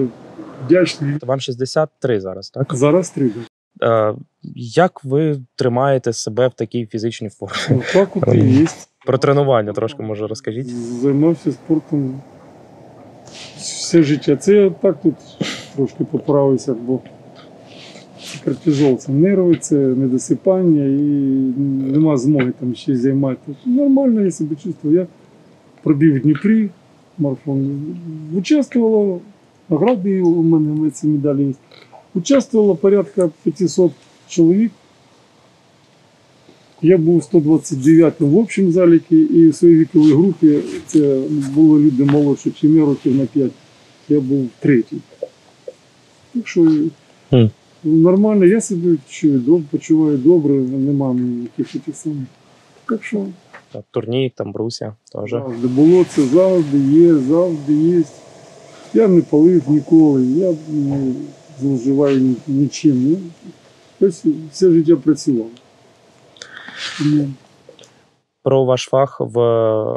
вдячний. Вам 63 зараз, так? Зараз 3. Як ви тримаєте себе в такій фізичній формі? Так от і є. Про тренування трошки, може, розкажіть? Займався спортом все життя. Це я так тут трошки поправився, бо кортизол – це нерви, це недосипання і нема змоги там ще займатися. Нормально я себе чувствую. Я пробіг в Дніпрі марафон. Участвувало, награди у мене ці медалі є. Участвувало порядка 500 чоловік. Я був 129-м в общому заліку, і в своїй віковій групі це були люди молодші, чим я, років на 5. Я був 3-й. Так що нормально, я себе почуваю добре, немає ніяких тих самих. Так що Турнік, там Бруся теж. Завжди було, це завжди є. Я не палив ніколи, я не зловживаю нічим. Тобто все життя працював. Про ваш фах в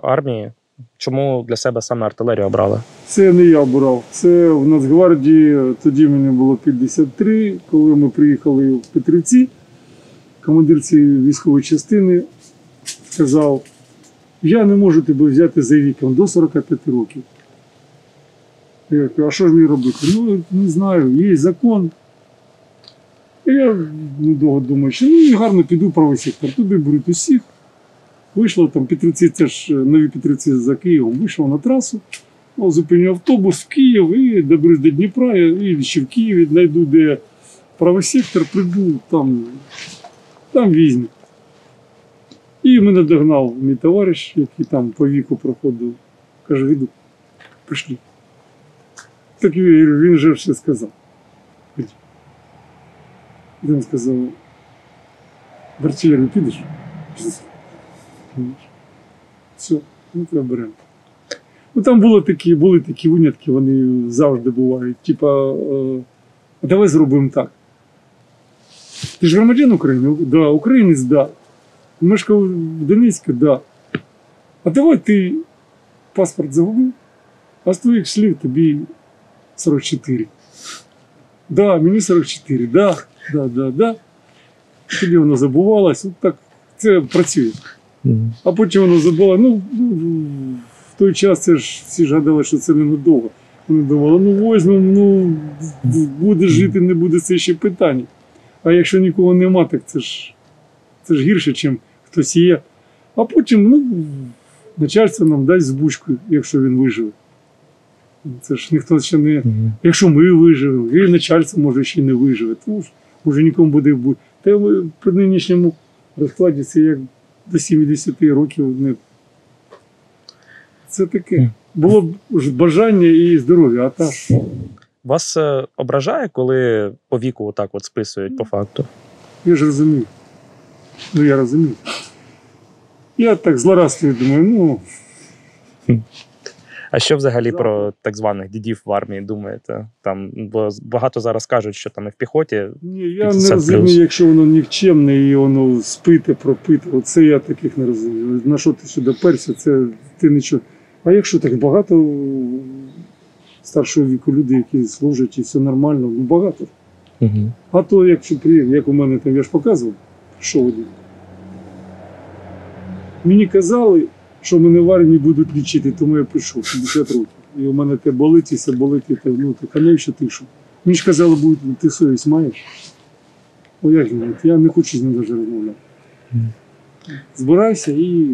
армії. Чому для себе саме артилерію обрали? Це не я обрав. Це в Нацгвардії, тоді мені було 53, коли ми приїхали в Петрівці. Командир цієї військової частини сказав, я не можу тебе взяти за віком до 45 років. Я кажу, а що ж мені робити? Ну, не знаю, є закон. І я недовго думаю, що гарно піду в правий сектор. Туди беруть усіх. Вийшло там Петрівці, це ж нові Петрівці за Києвом, вийшов на трасу, зупинив автобус в Київ і доберусь до Дніпра, і ще в Києві знайду, де правий сектор, прийду, там візьму. І мене догнав мій товариш, який там по віку проходив. Каже, Гайдук, прийшли. Так він же все сказав. Він сказав, в артилерію підеш? Все, ну тебе беремо. Ну там були такі винятки, вони завжди бувають. Типа, давай зробимо так. Ти ж громадян України? Да, українець, да. Мешкав в Донецьку, да. А давай ти паспорт загубив, а з твоїх слів тобі 44. Да, мені 44, да. Тоді воно забувалось, от так це працює. А потім воно забуло. Ну, в той час це ж всі ж гадали, що це ненадовго. Вони думали, ну возьмемо, ну буде жити, не буде, це ще питання. А якщо нікого нема, так це ж гірше, ніж хтось є. А потім, начальство нам дасть збучку, якщо він виживе. Це ж ніхто ще не... Якщо ми виживемо, і начальство може ще не виживе, то може нікому буде бути. Та при нинішньому розкладі це як до 70 років не... Це таке. Було б ж бажання і здоров'я, а так. Вас ображає, коли по віку отак от списують по факту? Я ж розумію. Я розумію. Я так злорадствую, думаю, А що взагалі про так званих дідів в армії думаєте? Там, бо багато зараз кажуть, що там і в піхоті. Ні, я не розумію, якщо воно нікчемне і воно спите, пропите. Оце я таких не розумію. На що ти сюди перся, це ти нічого. А якщо так багато старшого віку людей, які служать і все нормально, багато. Угу. А то, якщо приїхав, як у мене там, я ж показував, що один. Мені казали, що мене в армії будуть лічити, тому я прийшов 50 років. І у мене те болить, і все болить, і те, а навіщо ти що? Мені ж казали, ти совість маєш? О, як він? Я не хочу з ним навіть розмовляти. Збирайся і...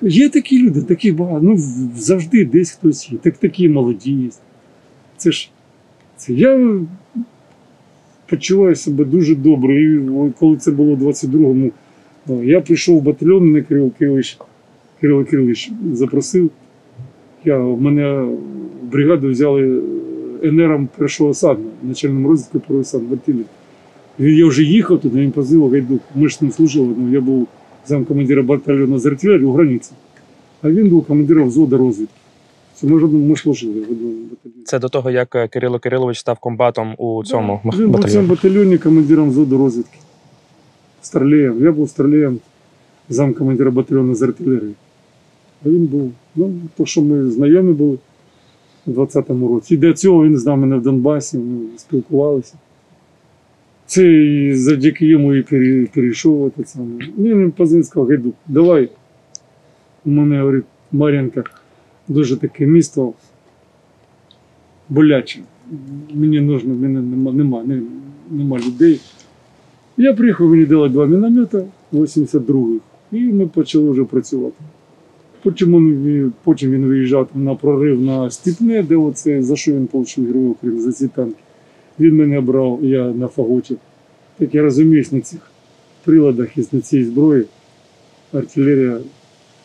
Є такі люди, такі багато. Завжди десь хтось є. Такі молоді є. Я почуваю себе дуже добре. І коли це було в 22-му, я прийшов в батальйон, мене Кирило Кирилович запросив. Мене в бригаду взяли НРом першого осадного, начальним розвідкою першого осадного. Я вже їхав туди, він позвав Гайдук. Ми ж з ним служили, я був замкомандира батальйону з артилерії у границі. А він був командиром взводу розвідки. Ми служили в одному батальйоні. Це до того, як Кирило Кирилович став комбатом у цьому батальйоні? Він був в цьому батальйоні командиром взводу розвідки. Старлеєм. Я був Старлеєм, замкомандира батальйону з артилерії. А він був, то що ми знайомі були у 20-му році. І до цього він знав мене в Донбасі, ми спілкувалися. Це і завдяки йому і перейшов. Він позвонив, сказав, Гайдук, давай. У мене, говорить, Мар'їнка, дуже таке місто боляче. Мені нужно, в мене нема людей. Я приїхав, мені дали 2 міномета 82-х, і ми почали вже працювати. Потім він виїжджав на прорив на Степне, де оце, за що він отримав Герой України, за ці танки. Він мене брав, я на фаготі. Так я розуміюсь на цих приладах і на цій зброї, артилерія,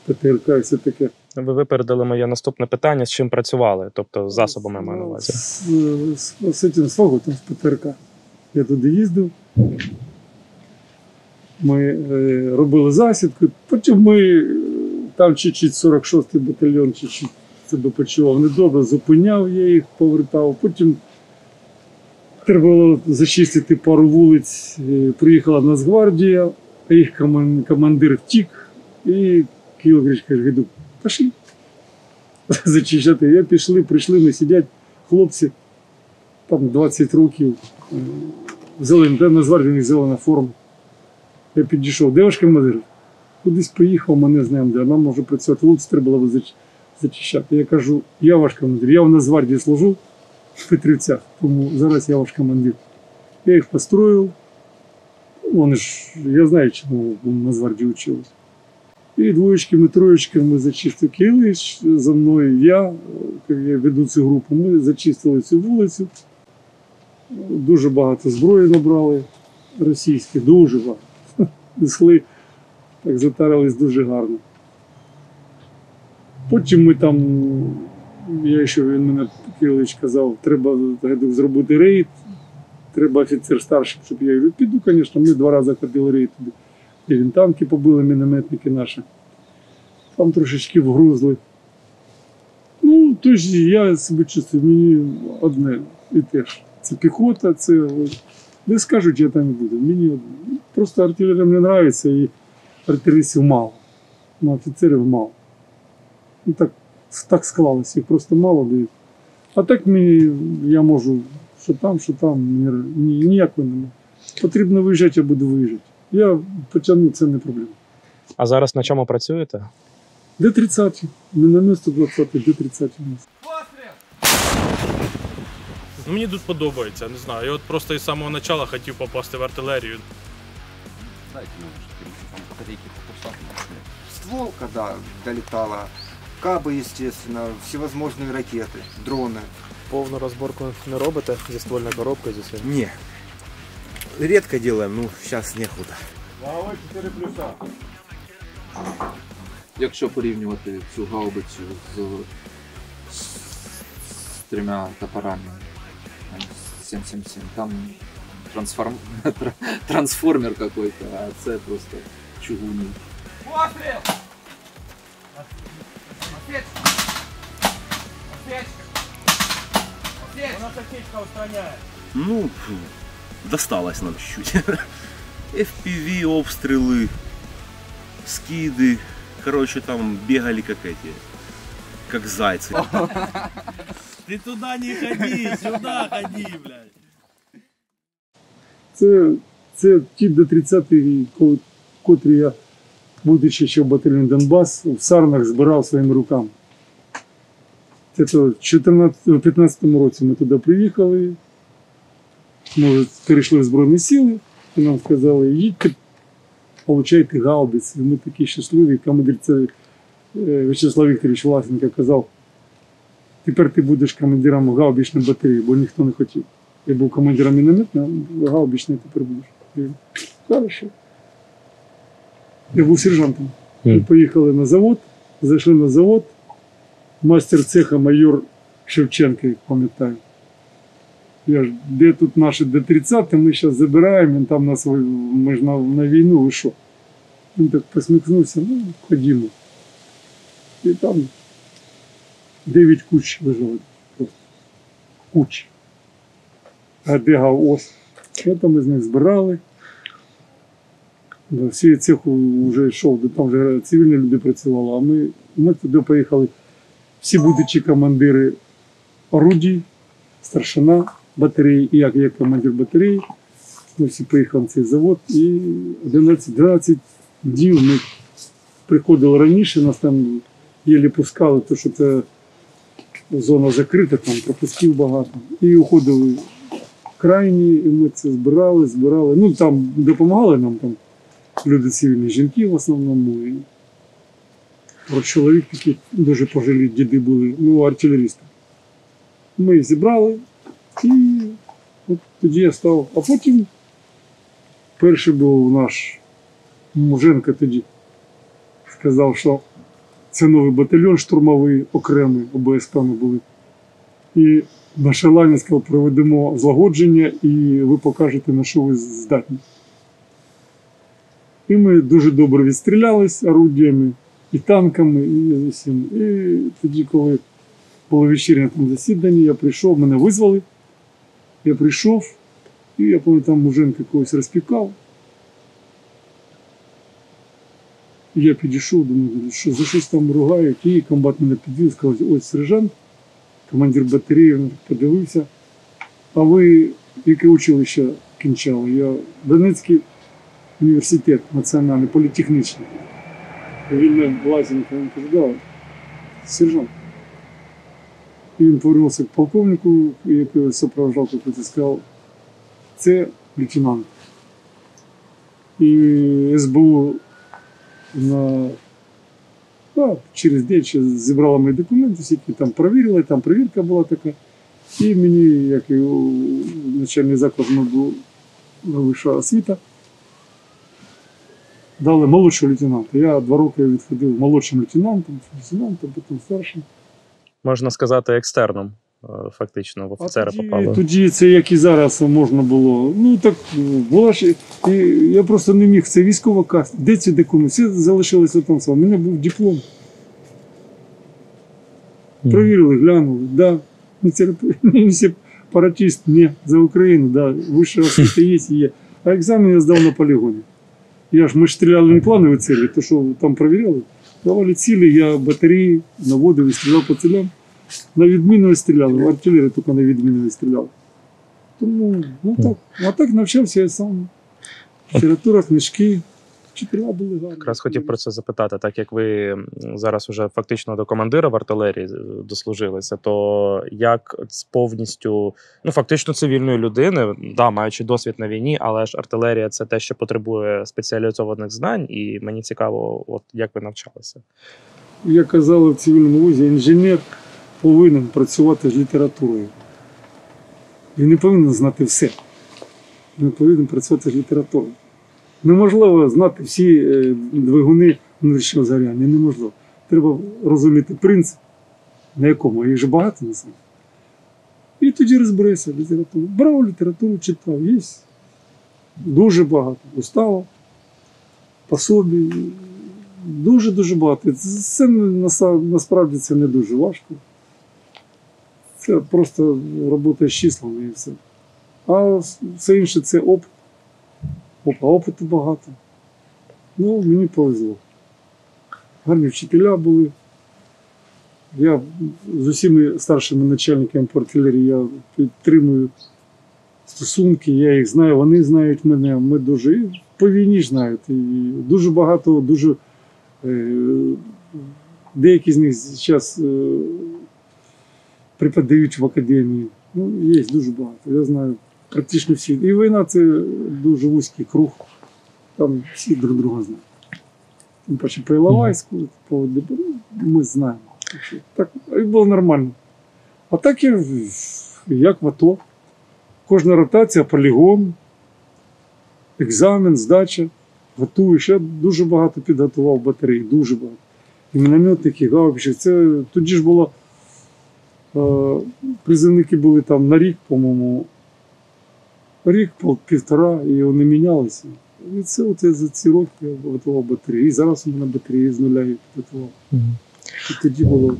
ПТРК і все таке. Ви випередили моє наступне питання, з чим працювали, тобто з засобами маю на увазі. З фаготом, з ПТРК. Я туди їздив, ми робили засідку, потім ми там чуть-чуть 46-й батальйон чуть-чуть себе почував недобре, зупиняв я їх, повертав, потім треба було зачистити пару вулиць, приїхала Нацгвардія, а їх командир втік, і Кирило Григорович каже, Гайдук, пішли зачищати. Прийшли, ми сидять, хлопці, там 20 років, Нацгвардія, у них зелена форма. Я підійшов, де ваш командир? Кудись поїхав, мене знаємо, де, нам може працювати, вулиці треба було зачищати. Я кажу, я ваш командир, я в Нацгвардії служу, в Петрівцях, тому зараз я ваш командир. Я їх построїв, вони ж, я знаю, чому в Нацгвардії вчились. І двоєчками, троєчками зачистив Кирилич за мною, я веду цю групу, ми зачистили цю вулицю, дуже багато зброї набрали, російські, дуже багато. Несли, так затарились дуже гарно. Потім ми там, він мене, Кирилич казав, треба зробити рейд, треба офіцер старший, щоб я піду, звісно, ми 2 рази ходили рейд туди. І він танки побили, мінометники наші. Там трошечки вгрузли. Тож я себе чувствую, мені одне і те ж. Це піхота, це... Не скажуть, я там не буду. Мені одне. Просто артилерія мені подобається і артилеристів мало. Офіцерів мало. Так склалося, їх просто мало дають. А так я можу, що там, ніякого немає. Потрібно виїжджати, я буду виїжджати. Я потягну, це не проблема. А зараз на чому працюєте? Д-30, міномет 120, Д-30 у нас. Ну, мені тут подобається, не знаю. Я от просто із самого початку хотів попасти в артилерію. Знаете, ну, там батарейки по курсам. Ствол, когда долетала, кабы, естественно, всевозможные ракеты, дроны. Повну розборку не робите зі ствольною коробкою, зі всім? Не. Редко делаем, ну сейчас некуда. Якщо порівнювати цю гаубицю з трьома топорами 777, там трансформер какой-то, а це просто чугунний. Ну, досталось нам чуть-чуть. FPV, обстрелы, скиды. Короче, там бегали как эти, как зайцы. Ти туди не ходи, сюди ходи, блядь. Це ті до 30-ті, котрі я, будучи ще в батальйоні Донбас, в Сарнах збирав своїми руками. Це то в 2015 році ми туди приїхали, ми перейшли в Збройні Сили, і нам сказали, їдьте, получайте гаубиці. І ми такі щасливі, командир це В'ячеслав Вікторович Власенко казав, тепер ти будеш командиром гаубичної батареї, бо ніхто не хотів. Я був командиром мінометної, а гаубичної тепер будеш. Я говорю, хорошо. Я був сержантом. Ми поїхали на завод, зайшли на завод, мастер цеха майор Шевченко, як пам'ятаю. Я ж, де тут наші Д-30, ми зараз забираємо, він там нас, ми ж на війну, ви що? Він так посміхнувся, ну, ходімо. І там 9 куч лежало. Просто. Куч. А де гаус? Це ми з них збирали. Всі цеху вже йшов, там вже цивільні люди працювали, а ми туди поїхали. Всі будучі командири орудій, старшина батареї, і як командир батареї. Ми всі поїхали на цей завод і 12 днів ми приходили раніше, нас там єлі пускали, тому що це зона закрита, там пропусків багато. І уходили крайні, і ми це збирали. Ну там допомагали нам там люди цивільні, жінки в основному. І от чоловік такі дуже пожилі діди були, ну артилерісти. Ми їх зібрали і от тоді я став. А потім перший був наш Муженко тоді. Сказав, що це новий батальйон штурмовий, окремий, ОБСП ми були. І на Шалані сказав, проведемо злагодження і ви покажете, на що ви здатні. І ми дуже добре відстрілялись орудіями, і танками, і усім. І тоді, коли було вечірнє там засідання, я прийшов, мене визвали. Я прийшов, і я пам'ятаю, там Муженко когось розпікав. І я підійшов, думаю, що за щось там ругають, і комбат мене підвів, сказав, ось сержант, командир батареї, він подивився. А ви яке училище кінчали? Я Донецький університет національний, політехнічний. Він мене Власенко, він каже, да, сержант. І він повернувся к полковнику, який супроводжав, як ти сказав, це лейтенант. І СБУ через день зібрала мої документи, які там перевірили, там перевірка була така. І мені, як і начальний заклад був вища освіта, дали молодшого лейтенанта. Я 2 роки відходив молодшим лейтенантом, потім старшим. Можна сказати, екстерном, фактично, в офіцера попали. Тоді це, як і зараз, можна було. Ну так, була ж, я просто не міг, це військова каста. Де ці документи? Всі залишилися там саме. У мене був диплом. Провірили, глянули, да. Не сепаратист, ні, за Україну, да. Вища освіта є. А екзамен я здав на полігоні. Ми ж стріляли не планові цілі, то що там провіряли. Давали цілі, я батареї наводив і стріляв по цілям. На відміну стріляли, в артилерії тільки на відміну стріляв. Тому, ну так. А так навчався я сам. Література, книжки. Вчителя були гарні. Якраз хотів про це запитати, так як ви зараз уже фактично до командира в артилерії дослужилися, то як з повністю, ну фактично цивільної людини, да, маючи досвід на війні, але ж артилерія це те, що потребує спеціалізованих знань, і мені цікаво, от як ви навчалися. Як казали в цивільному вузі, інженер повинен працювати з літературою. Він не повинен знати все. Він повинен працювати з літературою. Неможливо знати всі двигуни внутрішнього згоряння. Неможливо. Треба розуміти принцип, на якому їх же багато на світі. І тоді розбереться літературу. Брав літературу, читав. Є дуже багато уставів, пособій. Дуже-дуже багато. Це насправді це не дуже важко. Це просто робота з числами і все. А все інше це опит. Опиту багато. Ну, мені повезло. Гарні вчителя були. Я з усіма старшими начальниками по артилерії я підтримую стосунки, я їх знаю, вони знають мене. Ми дуже і по війні ж знають. І дуже багато, дуже деякі з них зараз преподають в академії. Ну, є дуже багато. Я знаю практично всі. І війна це дуже вузький круг. Там всі друг друга знають. Тим паче по Іловайську, по ДБ, ми знаємо. Так, і було нормально. А так як в АТО. Кожна ротація, полігон, екзамен, здача. Готуєш. Я дуже багато підготував батареї, дуже багато. І мінометники, і гаубичі. Це тоді ж було, призивники були там на рік, по-моєму, рік, півтора, і вони мінялися. І це от я за ці роки я готував батареї. І зараз у мене батареї з нуля я підготував. І тоді було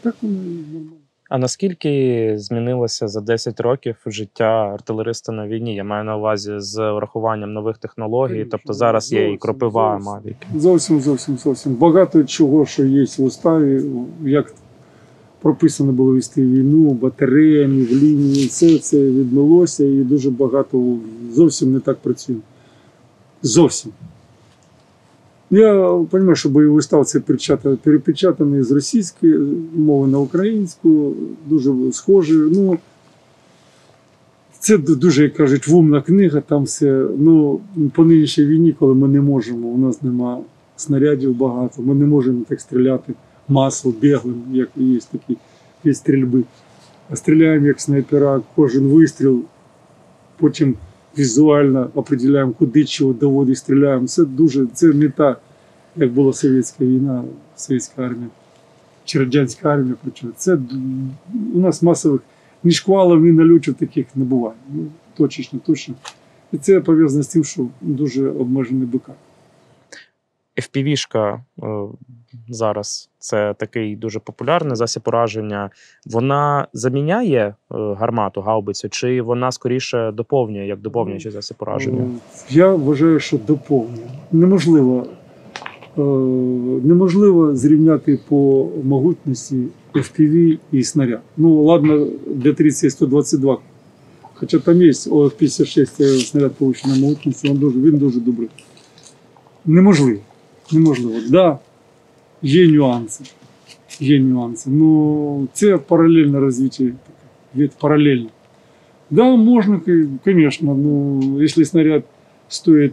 так воно і нормально. А наскільки змінилося за 10 років життя артилериста на війні? Я маю на увазі з врахуванням нових технологій, тобто зараз є і кропива, мавіки. Зовсім. Багато чого, що є в уставі, як прописано було вести війну, батареями, в лінії, все це відмилося і дуже багато зовсім не так працює. Зовсім. Я розумію, що бойовий став це перепечатаний з російської мови на українську, дуже схожий. Ну, це дуже, як кажуть, вумна книга, там все. Ну, по нинішній війні, коли ми не можемо, у нас нема снарядів багато, ми не можемо так стріляти масово, біглим, як є такі стрільби. А стріляємо як снайпера, кожен вистріл, потім візуально определяємо, куди чого доводить, стріляємо. Це не так, як була совєтська війна, совєтська армія, чи радянська армія. Це у нас масових ні шквалів, ні нальотів таких не буває. Ну, точно. І це пов'язано з тим, що дуже обмежений БК. FPV-шка зараз це такий дуже популярний засіб ураження. Вона заміняє гармату, гаубицю, чи вона скоріше доповнює, як доповнюючий засіб ураження? Я вважаю, що доповнює. Неможливо зрівняти по могутності FPV і снаряд. Ну, ладно, для 30-122. Хоча там є ОФ-56 снаряд повищеної могутності, він дуже добрий. Неможливо. Да, є нюанси. Ну, це паралельне розвиття. Паралельно. Да, можна, конечно, но если снаряд стоит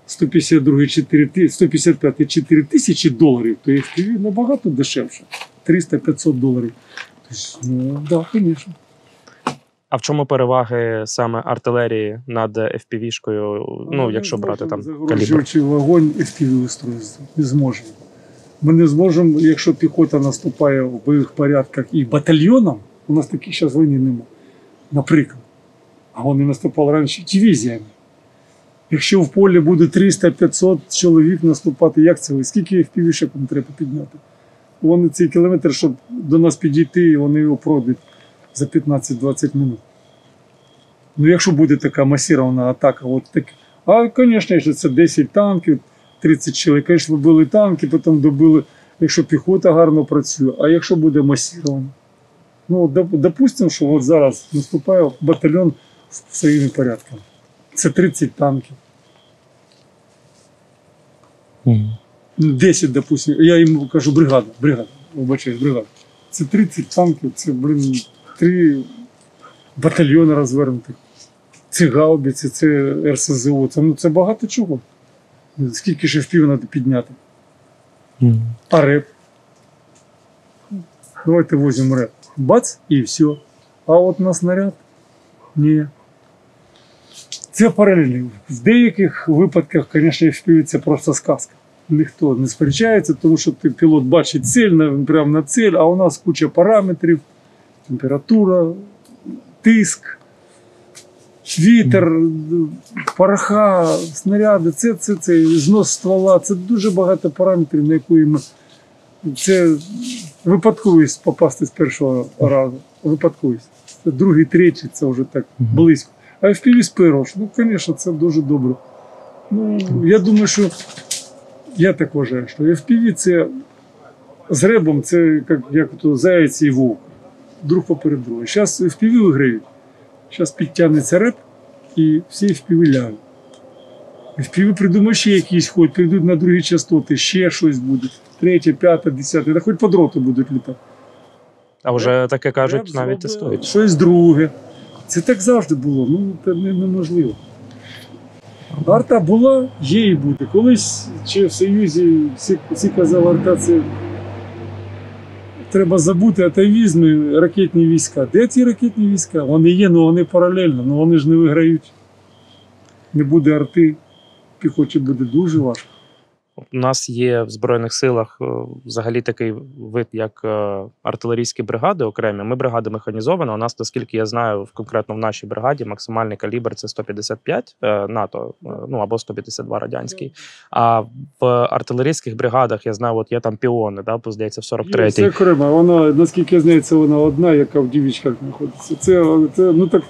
155 4 тисячі доларів, то FPV набагато дешевше. 300-500 доларів. Ну, да, конечно. А в чому переваги саме артилерії над FPV-шкою, ну, якщо брати там калібр? Загороджуючи вогонь, FPV устройство не зможемо. Ми не зможемо, якщо піхота наступає в бойових порядках і батальйоном, у нас таких зараз війни немає. Наприклад. А вони наступали раніше дивізіями. Якщо в полі буде 300-500 чоловік наступати, як це? Скільки FPV-шок нам треба підняти? Вони цей кілометр, щоб до нас підійти, і вони його пройдуть за 15-20 минут. Ну, якщо буде така масірована атака, от так. А, звісно, якщо це 10 танків, 30 чоловік, звісно, вбили танки, потім добили, якщо піхота гарно працює, а якщо буде масіровано. Ну, допустимо, що от зараз наступає батальйон своїми порядками. Це 30 танків. 10, допустим, я йому кажу, бригада, вибачаюсь, бригада. Це 30 танків, це, 3 батальйони розвернутих. Це гаубиці, це РСЗО, це багато чого. Скільки ж FPV треба підняти? А РЕП? Давайте возьмемо РЕП. Бац, і все. А от на снаряд? Ні. Це паралельно. В деяких випадках, звісно, FPV це просто сказка. Ніхто не сперечається, тому що пілот бачить цель, прямо на цель, а у нас куча параметрів, температура, тиск, вітер, пороха, снаряди, це знос ствола, це дуже багато параметрів, на які ми... Це випадковість попасти з першого разу, випадковість. Це другий, третій, це вже так близько. А FPV з першого, звісно, це дуже добре. Я думаю, що я так вважаю, що FPV це з ребом, це як заяць і вовк. Друг поперед друга. Зараз FPV виграють. Зараз підтягнеться реп і всі FPV лягають. FPV придумають ще якісь ходь, прийдуть на другі частоти, ще щось буде. 3, 5, 10, та хоч по дроту будуть літати. А вже таке кажуть, Реп навіть зробить тестують. Щось друге. Це так завжди було, це неможливо. Арта була, є і буде. Колись ще в Союзі всі казали, арта це треба забути атавізми, ракетні війська. Де ці ракетні війська? Вони є, але вони паралельно, але вони ж не виграють. Не буде арти, піхоті буде дуже важко. У нас є в Збройних силах взагалі такий вид, як артилерійські бригади окремі. Ми бригада механізована. У нас, наскільки я знаю, конкретно в нашій бригаді максимальний калібр – це 155 НАТО, або 152 радянський. А в артилерійських бригадах, я знаю, от є там піони, здається, в 43-й. Це окрема, вона, наскільки я знаю, це вона одна, яка в Дівічках знаходиться.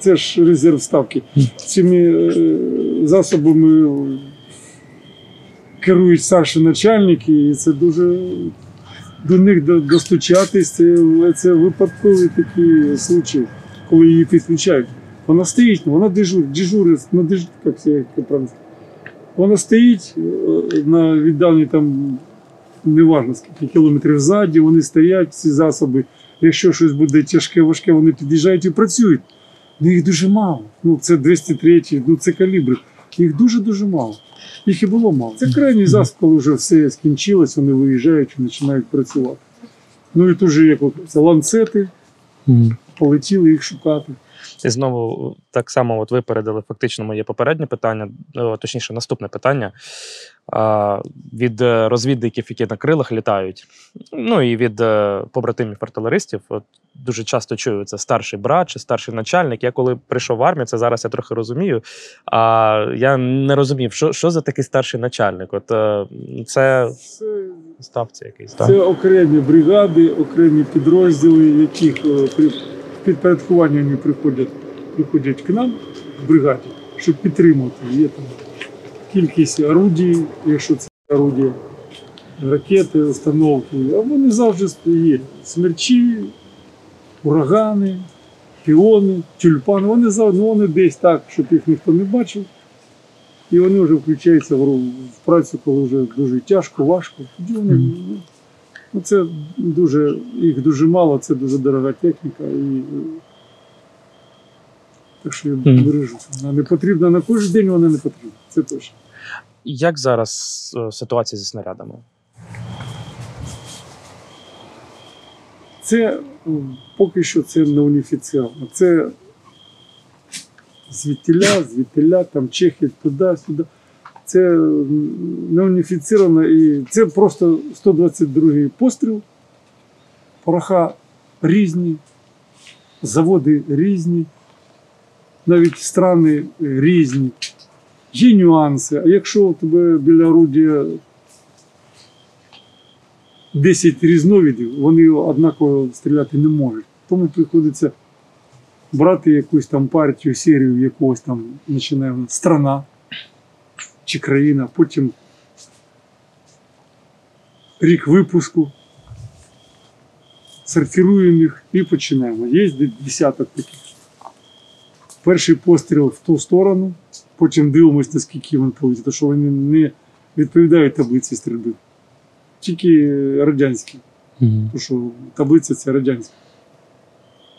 Це ж резерв ставки. Цими засобами керують старші начальники, і це дуже до них достучатись. Це випадкові такі случаї, коли її підключають. Вона стоїть, вона дежурить, вона стоїть на віддаленні там, неважно скільки кілометрів ззаді, вони стоять, ці засоби. Якщо щось буде тяжке, важке, вони під'їжджають і працюють. Їх дуже мало. Це 203, це калібри. Їх дуже-дуже мало. Їх і було мало. Це крайній засіб, коли вже все скінчилось, вони виїжджають і починають працювати. І тут же, як це ланцети, полетіли їх шукати. І знову так само випередили фактично моє попереднє питання, точніше, наступне питання. Від розвідників, які на крилах літають, і від побратимів-артилеристів, дуже часто чую, це старший брат чи старший начальник. Я коли прийшов в армію, це зараз я трохи розумію, я не розумів, що за такий старший начальник. Це ставці якийсь. Це окремі бригади, окремі підрозділи, яких в підпорядкуванні вони приходять к нам в бригаді, щоб підтримувати. Є там кількість орудій, якщо це орудія, ракети, установки, а вони завжди є. Смерчі, урагани, піони, тюльпани, вони десь так, щоб їх ніхто не бачив. І вони вже включаються в працю, коли вже дуже тяжко, важко. Тоді вони, це їх дуже мало, це дуже дорога техніка. Так що я бережу. Вона не потрібна на кожен день, вона не потрібна. Це точно. Як зараз ситуація зі снарядами? Це поки що це не уніфіціально. Це звідтіля, там Чехія, туди-сюди. Це не уніфіцировано і це просто 122-й постріл. Пороха різні, заводи різні, навіть страни різні. Є нюанси. А якщо у тебе біля орудія 10 різновидів, вони однаково стріляти не можуть. Тому приходиться брати якусь там партію, серію якогось там, починаємо, страна чи країна, потім рік випуску, сортируємо їх і починаємо. Є десяток таких. Перший постріл в ту сторону, потім дивимося, наскільки він полетить, тому що вони відповідають таблиці стрільби. Тільки радянські, тому що таблиця це радянська.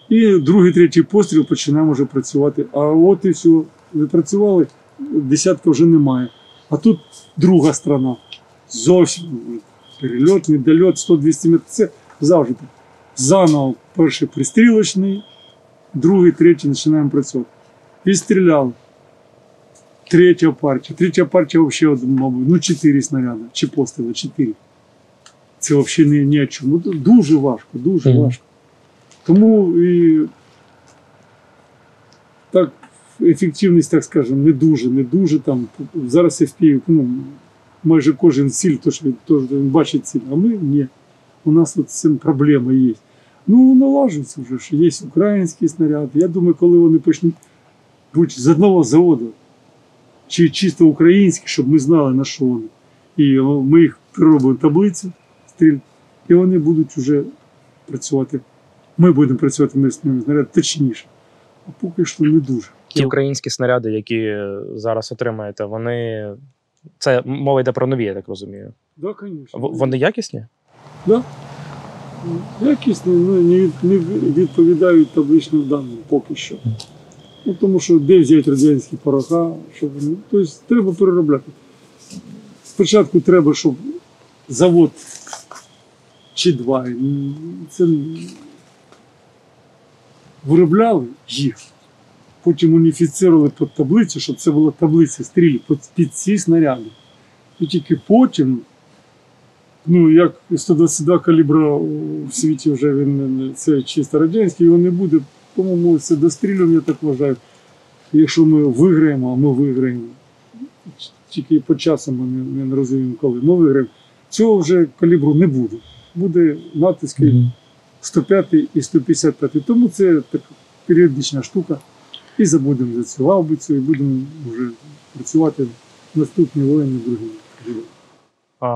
І другий, третій постріл починаємо вже працювати. А от і все, відпрацювали, десятка вже немає. А тут друга страна. Зовсім перельот, недольот, 100-200 метрів. Це завжди так. Заново перший пристрілочний, другий, третій починаємо працювати. Відстріляли. Третя партія. Третя партія взагалі, мабуть, 4 снаряди. Чи постріли, 4. Це взагалі ні о чому. Дуже важко, дуже важко. Тому і так, ефективність, так скажемо, не дуже там. Зараз FPV, майже кожен ціль, то він бачить ціль, а ми ні. У нас от з цим проблема є. Ну, налажується вже, що є українські снаряди. Я думаю, коли вони почнуть бути з одного заводу, чи чисто українські, щоб ми знали, на що вони. І ми їх переробимо таблицю, стріль, і вони будуть вже працювати. Ми будемо працювати місними снарядами точніше. А поки що не дуже. Ті українські снаряди, які зараз отримаєте, вони... Це мова йде про нові, я так розумію. Так, да, звісно. Вони якісні? Так. Да. Якісні, не відповідають табличним даним поки що. Ну, тому що де взяти радянські пороха, щоб... Тобто треба переробляти. Спочатку треба, щоб завод чи два, це виробляли їх, потім уніфіцирували під таблицю, щоб це була таблиця стрілів під ці снаряди. І тільки потім, як 122 калібра у світі вже це чисто радянський, його не буде, по-моєму, це дострілюємо, я так вважаю. Якщо ми виграємо, а ми виграємо, тільки по часу ми не розуміємо коли, ми виграємо, цього вже калібру не буде. Буде натиски 105 і 155. Тому це така періодична штука. І забудемо за цю гаубицю, і будемо вже працювати наступні воєнні другі.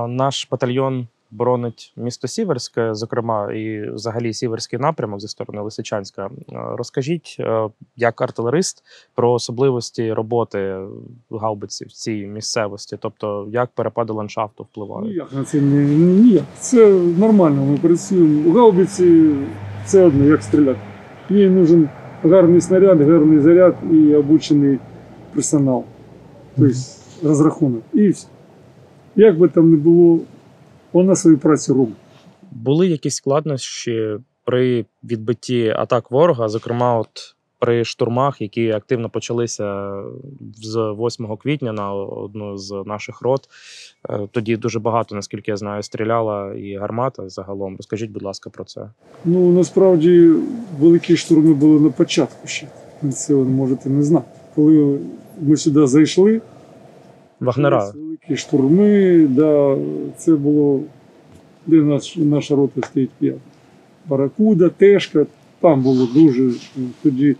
Наш батальйон боронить місто Сіверське, зокрема, і взагалі Сіверський напрямок зі сторони Лисичанська. Розкажіть, як артилерист, про особливості роботи гаубиці в цій місцевості, тобто як перепади ландшафту впливають? Ніяк на це ніяк. Це нормально, ми працюємо. У гаубиці все одно, як стріляти. Їй нужен гарний снаряд, гарний заряд і обучений персонал. Тобто розрахунок. І все. Як би там не було, вона свою працю робить. Були якісь складнощі при відбитті атак ворога, зокрема от при штурмах, які активно почалися з 8 квітня на одну з наших рот. Тоді дуже багато, наскільки я знаю, стріляла і гармата загалом. Розкажіть, будь ласка, про це. Насправді, великі штурми були на початку ще. Це ви можете не знати. Коли ми сюди зайшли, Вагнера. Великі штурми, да, це було, де наша рота стоїть 5. Баракуда, Тешка, там було тоді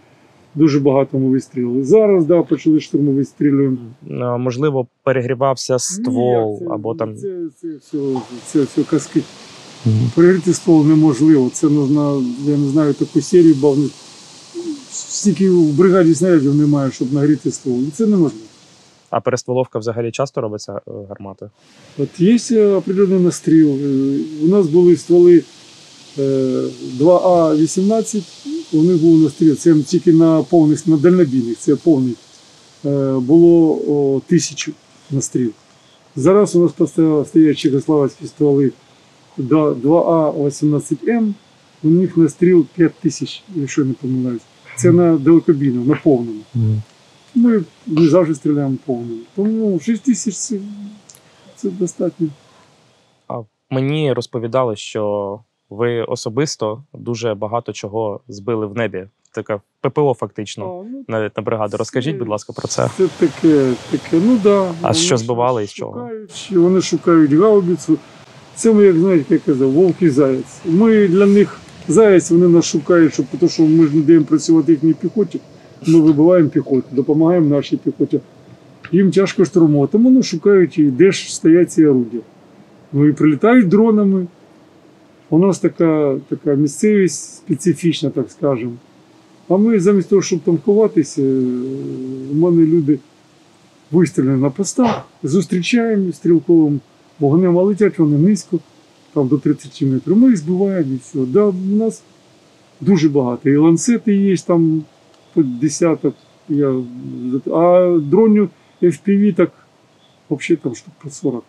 дуже багато ми вистрілили. Зараз, да, почали штурми вистрілюємо. Можливо, перегрівався ствол, або там... Це все казки. Перегріти ствол неможливо. Це нужно, я не знаю, таку серію бавити. Стільки в бригаді снарядів немає, щоб нагріти ствол. Це неможливо. А перестволовка взагалі часто робиться гармати? От є определений настріл. У нас були стволи 2А-18, у них був настріл. Це тільки на повних, на дальнобійних, це повний. Було 1000 настріл. Зараз у нас стоять чехословацькі стволи 2А-18М, у них настріл 5000, якщо не помиляюсь. Це на далекобійному, на повному. Ми не завжди стріляємо повним. Тому 6000 це достатньо. Мені розповідали, що ви особисто дуже багато чого збили в небі. Така ППО фактично, навіть на бригаду. Розкажіть, будь ласка, про це. Це таке, да. А що збивали і з чого? Вони шукають гаубицю. Це ми, як знаєте, як я казав, вовк і заяць. Ми для них заяць, вони нас шукають, тому що ми ж не даємо працювати їхній піхоті. Ми вибиваємо піхоту, допомагаємо нашій піхоті. Їм тяжко штурмувати, тому вони шукають, де ж стоять ці орудия. І прилітають дронами. У нас така місцевість специфічна, так скажемо. А ми замість того, щоб там ховатися, у мене люди вистріли на постах, зустрічаємо стрілковим вогнем, а летять вони низько, там до 30 метрів. Ми їх збиваємо і все. Да, у нас дуже багато. І ланцети є там по десяток. А дронів FPV так взагалі там штук по 40.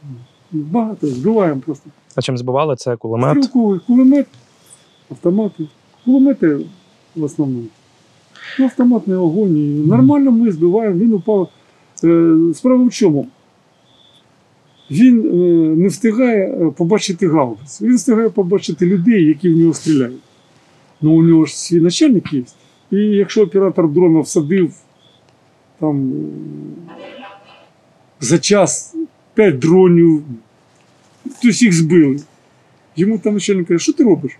Багато, збиваємо просто. А чим збивали? Це кулемет? Стрілковий кулемет, автомати. Кулемети в основному. Ну, автоматний огонь. І нормально ми збиваємо, він упав. Справа в чому? Він не встигає побачити гаубиць. Він встигає побачити людей, які в нього стріляють. Ну, у нього ж свій начальник є. І якщо оператор дрона всадив там за час 5 дронів, то їх збили. Йому там начальник каже, що ти робиш?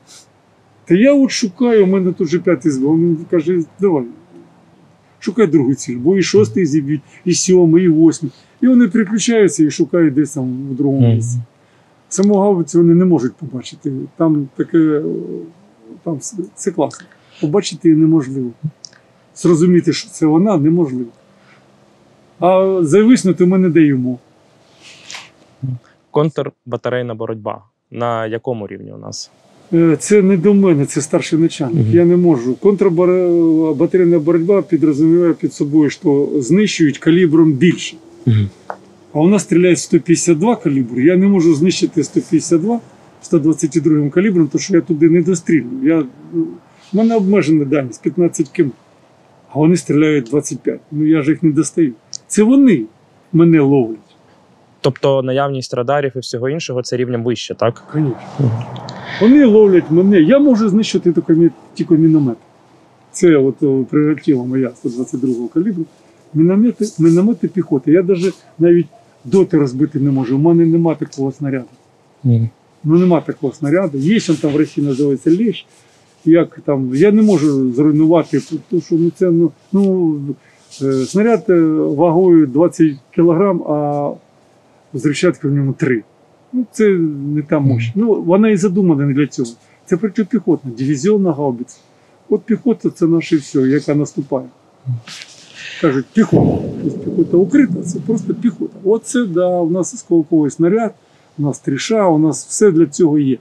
Та я от шукаю, у мене тут вже 5 збив. Він каже, давай, шукай другу ціль, бо і 6 зіб'ють, і 7, і 8. І вони переключаються і шукають десь там в другому місці. Саму гаубицю вони не можуть побачити. Там таке, там це класно. Побачити її неможливо. Зрозуміти, що це вона, неможливо. А зависнути ми не даємо. Контрбатарейна боротьба. На якому рівні у нас? Це не до мене, це старший начальник. Я не можу. Контрбатарейна боротьба підрозуміває під собою, що знищують калібром більше. А у нас стріляють 152 калібр. Я не можу знищити 152 122 калібром, тому що я туди не дострілю. У мене обмежена дальність 15 км. А вони стріляють 25. Ну я ж їх не достаю. Це вони мене ловлять. Тобто наявність радарів і всього іншого це рівнем вище, так? Звісно. Вони ловлять мене. Я можу знищити тільки міномет. Це от прилетіла моя 122 калібру. Міномети піхоти. Я навіть доти розбити не можу. У мене нема такого снаряду. Ну нема такого снаряду. Є, він там в Росії називається Лещ. Як там, я не можу зруйнувати, тому що снаряд вагою 20 кг, а взривчатка в ньому 3. Ну, це не та мощь. Ну, вона і задумана не для цього. Це протипіхотна, дивізіонна гаубиця. От піхота це наше все, яка наступає. Кажуть, піхота. Тобто піхота укрита, це просто піхота. Оце, да, у нас осколковий снаряд, у нас тріша, у нас все для цього є.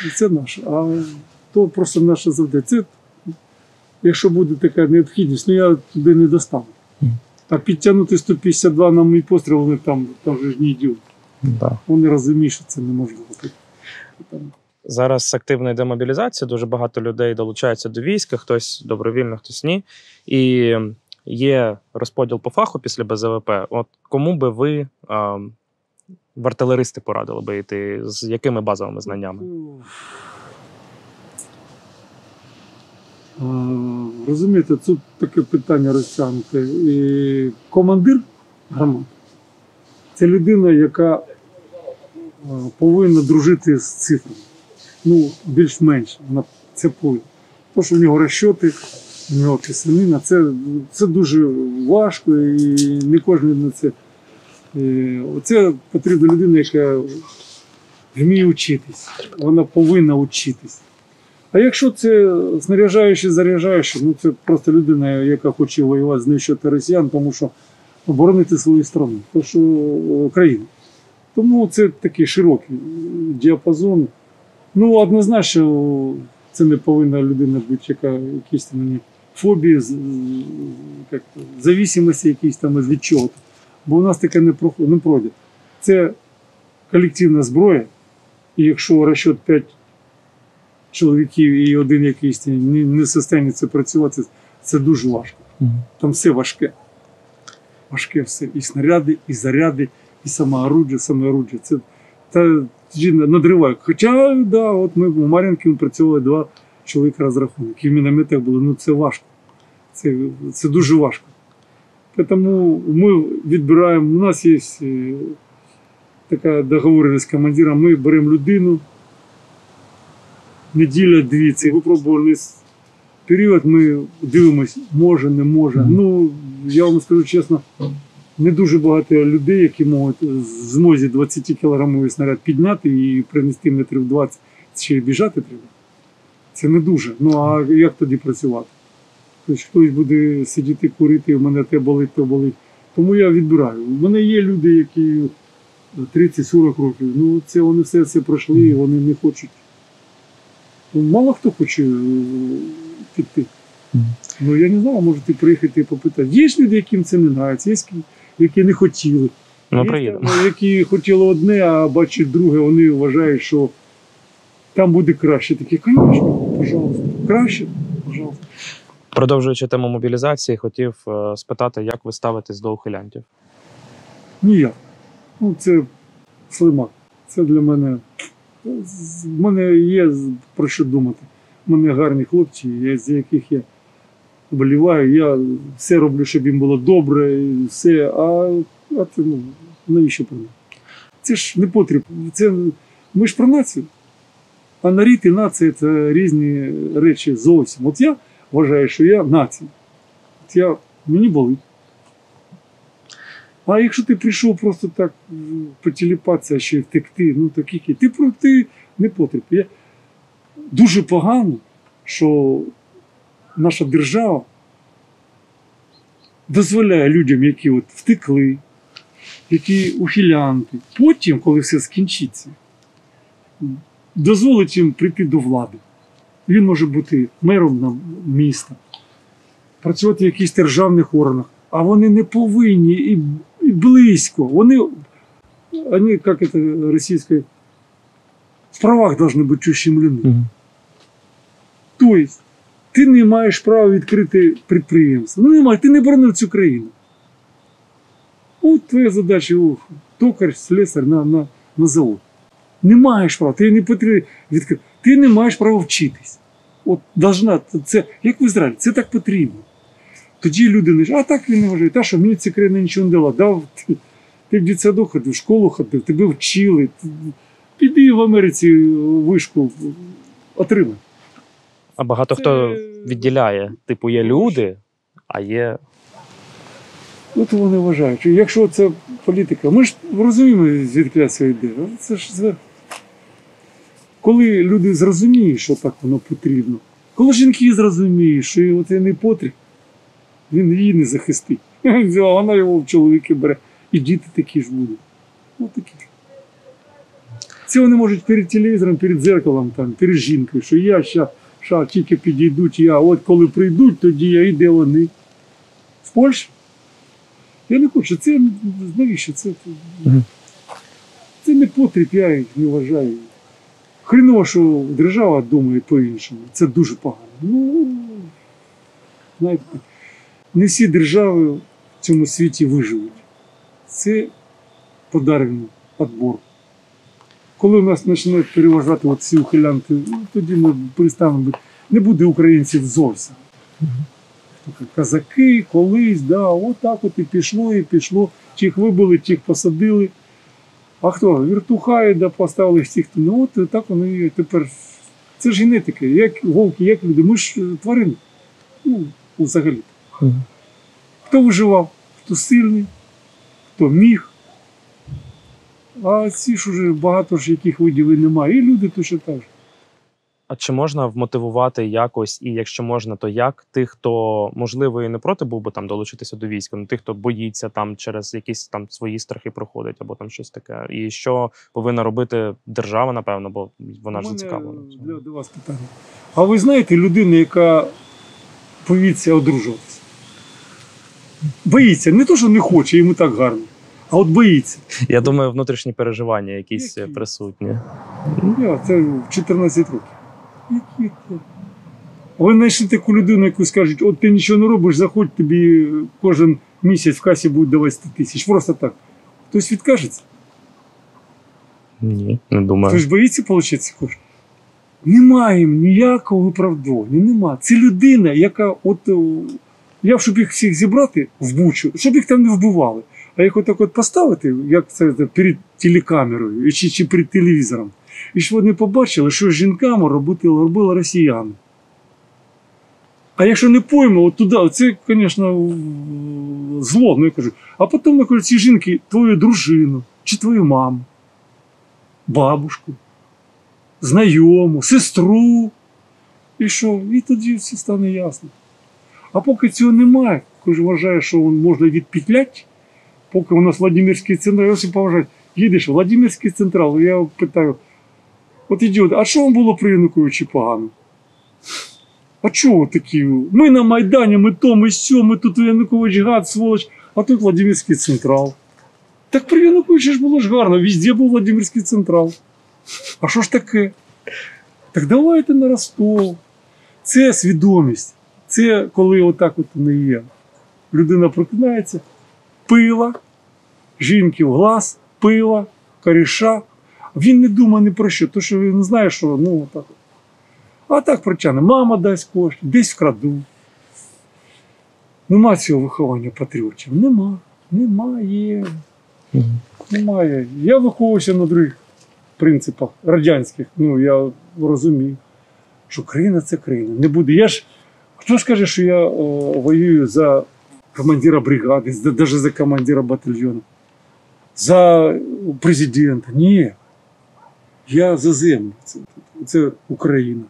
І це наше. А то просто наше завдання. Це, якщо буде така необхідність, я туди не достану. А підтягнути 152 на мій постріл, вони там вже ж не йдуть. Да. Вони розуміють, що це неможливо. Зараз активна йде мобілізація, дуже багато людей долучаються до війська, хтось добровільно, хтось ні. І є розподіл по фаху після БЗВП. От кому би ви в артилеристи порадили би йти? З якими базовими знаннями? Розумієте, тут таке питання розтягнуте. І командир громади – це людина, яка повинна дружити з цифрами. Ну, більш-менш, це повинна. Тому що в нього розчоти, в нього писанина, це дуже важко і не кожен на це. Це потрібна людина, яка вміє вчитись. Вона повинна вчитись. А якщо це снаряджаючий, заряджаючий, ну це просто людина, яка хоче воювати, знищувати росіян, тому що оборонити свою країну, тому що країну. Тому це такий широкий діапазон. Ну, однозначно, це не повинна людина бути, яка якісь там фобії, зависимості якісь там від чого-то. Бо у нас таке не пройде. Це колективна зброя, і якщо розчет 5 чоловіків і один якийсь не в стані це працювати, це дуже важко. Там все важке. Важке все. І снаряди, і заряди, і саме оружие. Це надриває. Хоча, да, от ми в Мар'їнці працювали 2 чоловіка розрахунок. І в мінометах було, ну це важко. Це дуже важко. Тому ми відбираємо, у нас є така договореність з командиром, ми беремо людину, неділя-дві, це випробувальний період, ми дивимося, може, не може. Ну, я вам скажу чесно, не дуже багато людей, які можуть в змозі 20-кілограмовий снаряд підняти і принести метрів 20, ще й біжати треба. Це не дуже. Ну, а як тоді працювати? Тобто хтось буде сидіти, курити, у мене те болить, Тому я відбираю. У мене є люди, які 30-40 років, ну це вони все це пройшли, і вони не хочуть. Ну, мало хто хоче піти. Ну я не знаю, можете приїхати і попитати. Є ж люди, яким це не подобається, є, які не хотіли. Ми Є приїдемо. там, які хотіли одне, а бачать друге, вони вважають, що там буде краще. Такі, звісно, пожалуйста. Краще, пожалуйста. Продовжуючи тему мобілізації, хотів спитати, як ви ставитесь до ухилянтів? Ніяк. Ну, це слимак. Це для мене. В мене є про що думати. У мене гарні хлопці, за яких я вболіваю. Я все роблю, щоб їм було добре, і все. А це, ну, навіщо про мене? Це ж не потрібно. Ми ж про націю. А нарід і нація – це різні речі зовсім. От я вважаю, що я нація. Мені болить. А якщо ти прийшов просто так потіліпатися, ще й втекти, ну таких, ти не потрібно. Дуже погано, що наша держава дозволяє людям, які от втекли, які ухилянти, потім, коли все скінчиться, дозволить їм прийти до влади. Він може бути мером міста, працювати в якихось державних органах, а вони не повинні і близько. Вони, як це російською, в правах повинні бути ущемлені. Тобто, ти не маєш права відкрити підприємство. Ну, немає, ти не боронив цю країну. От твоя задача, токар, слесар на завод. Не маєш права, ти не потрібно відкрити. Ти не маєш права вчитись. От должна, це, як в Ізраїлі, це так потрібно. Тоді люди не кажуть, а так він не вважає, та що мені ця країна нічого не дала. Дав, ти в дитсадок ходив, в школу ходив, тебе вчили. Піди в Америці вишку, отримай. А багато хто відділяє, типу, є люди, а є. От вони вважають, що якщо це політика, ми ж розуміємо, звідки це йде. Це ж зверху. Коли люди зрозуміють, що так воно потрібно, коли жінки зрозуміють, що це не потрібно, він її не захистить. Вона його в чоловіки бере. І діти такі ж будуть. Ось такі. Це вони можуть перед телевізором, перед дзеркалом, там, перед жінкою, що я щас тільки підійдуть, от коли прийдуть, тоді я і де вони. В Польщі? Я не хочу, це навіщо? Це не потріб, я їх не вважаю. Хреново, що держава думає по-іншому. Це дуже погано. Ну, знаєте, не всі держави в цьому світі виживуть. Це подарунок, відбор. Коли у нас починають переважати всі ухилянки, тоді ми перестанемо бути. Не буде українців зовсім. Казаки колись, отак от і пішло. Тих вибили, тих посадили. А хто? Віртухаї поставили всіх. Ну от так воно і тепер. Це ж генетика, як вовки, як люди. Ми ж тварини. Ну, взагалі. Хто виживав? Хто сильний, хто міг. А ці ж уже багато ж яких видів і немає. І люди точно так же. А чи можна вмотивувати якось, і якщо можна, то як тих, хто, можливо, і не проти був би там долучитися до війська, але тих, хто боїться там через якісь там свої страхи проходить, або там щось таке. І що повинна робити держава, напевно, бо вона ж зацікавлена. Для вас питання. А ви знаєте людину, яка боїться одружуватися? Боїться. Не то, що не хоче, йому так гарно, а от боїться. Я думаю, внутрішні переживання якісь Які? присутні. Це в 14 років. Які це? Ви знайшли таку людину, яку скажуть, от ти нічого не робиш, заходь, тобі кожен місяць в касі будуть давати 100 тисяч. Просто так. Хтось відкажеться? Ні, не думаю. Хтось боїться отримати ці кошти? Немає ніякого виправдовування, немає. Це людина, яка я, щоб їх всіх зібрати в Бучу, щоб їх там не вбивали, а їх отак от поставити, як це перед телекамерою чи перед телевізором, і щоб вони побачили, що з жінками робили росіяни. А якщо не поймемо, от туди, це, звісно, зло, я кажу. А потім, я кажу, ці жінки, твою дружину, чи твою маму, бабушку, знайому, сестру. І що? І тоді все стане ясно. А поки цього немає, кажу, вважаю, що можна відпетляти Поки у нас Владимирський централ, якщо поважати, їдеш, Владимирський централ, я питаю, от ідіот, а що вам було при Януковичі погано? А чого такі? Ми на Майдані, ми то, ми сьо, ми тут Янукович гад, сволоч, а тут Владимирський централ. Так при Януковичі ж було ж гарно, везде був Владимирський централ. А що ж таке? Так давайте на Ростов. Це свідомість. Це коли отак от не є. Людина прокидається, пила, жінки в глаз, пила, коріша. Він не думає ні про що, тому що він знає, що ну отак. А так причина. Мама дасть кошти, десь вкраду. Нема цього виховання патріотів. Немає. Немає. Я виховувався на других принципах радянських. Ну, я розумію, що країна – це країна. Не буде. Я ж, хто скаже, що я воюю за командира бригади, навіть за командира батальйону, за президента? Ні. Я за землю. Це Україна.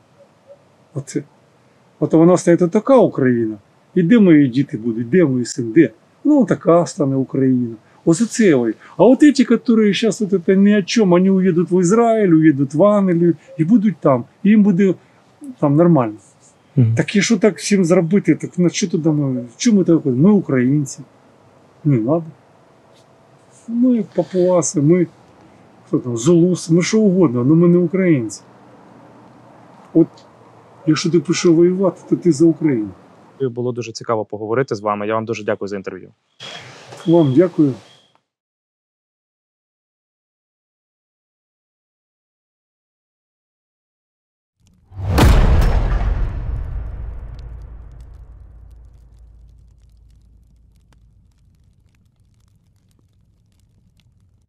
От вона стає така Україна. І де мої діти будуть, де мої син, де? Ну, така стане Україна. Ось це ой. А от ці, які зараз вот это ни о чому, вони уїдуть в Ізраїль, уїдуть в Англію і будуть там. І їм буде там нормально. Так і що так всім зробити? Так на що туди ми? Чому ми так? Ми українці. Не треба. Ми папуаси, ми хто там, зулуси, ми що угодно, але ми не українці. От якщо ти пішов воювати, то ти за Україну. Було дуже цікаво поговорити з вами. Я вам дуже дякую за інтерв'ю. Вам дякую.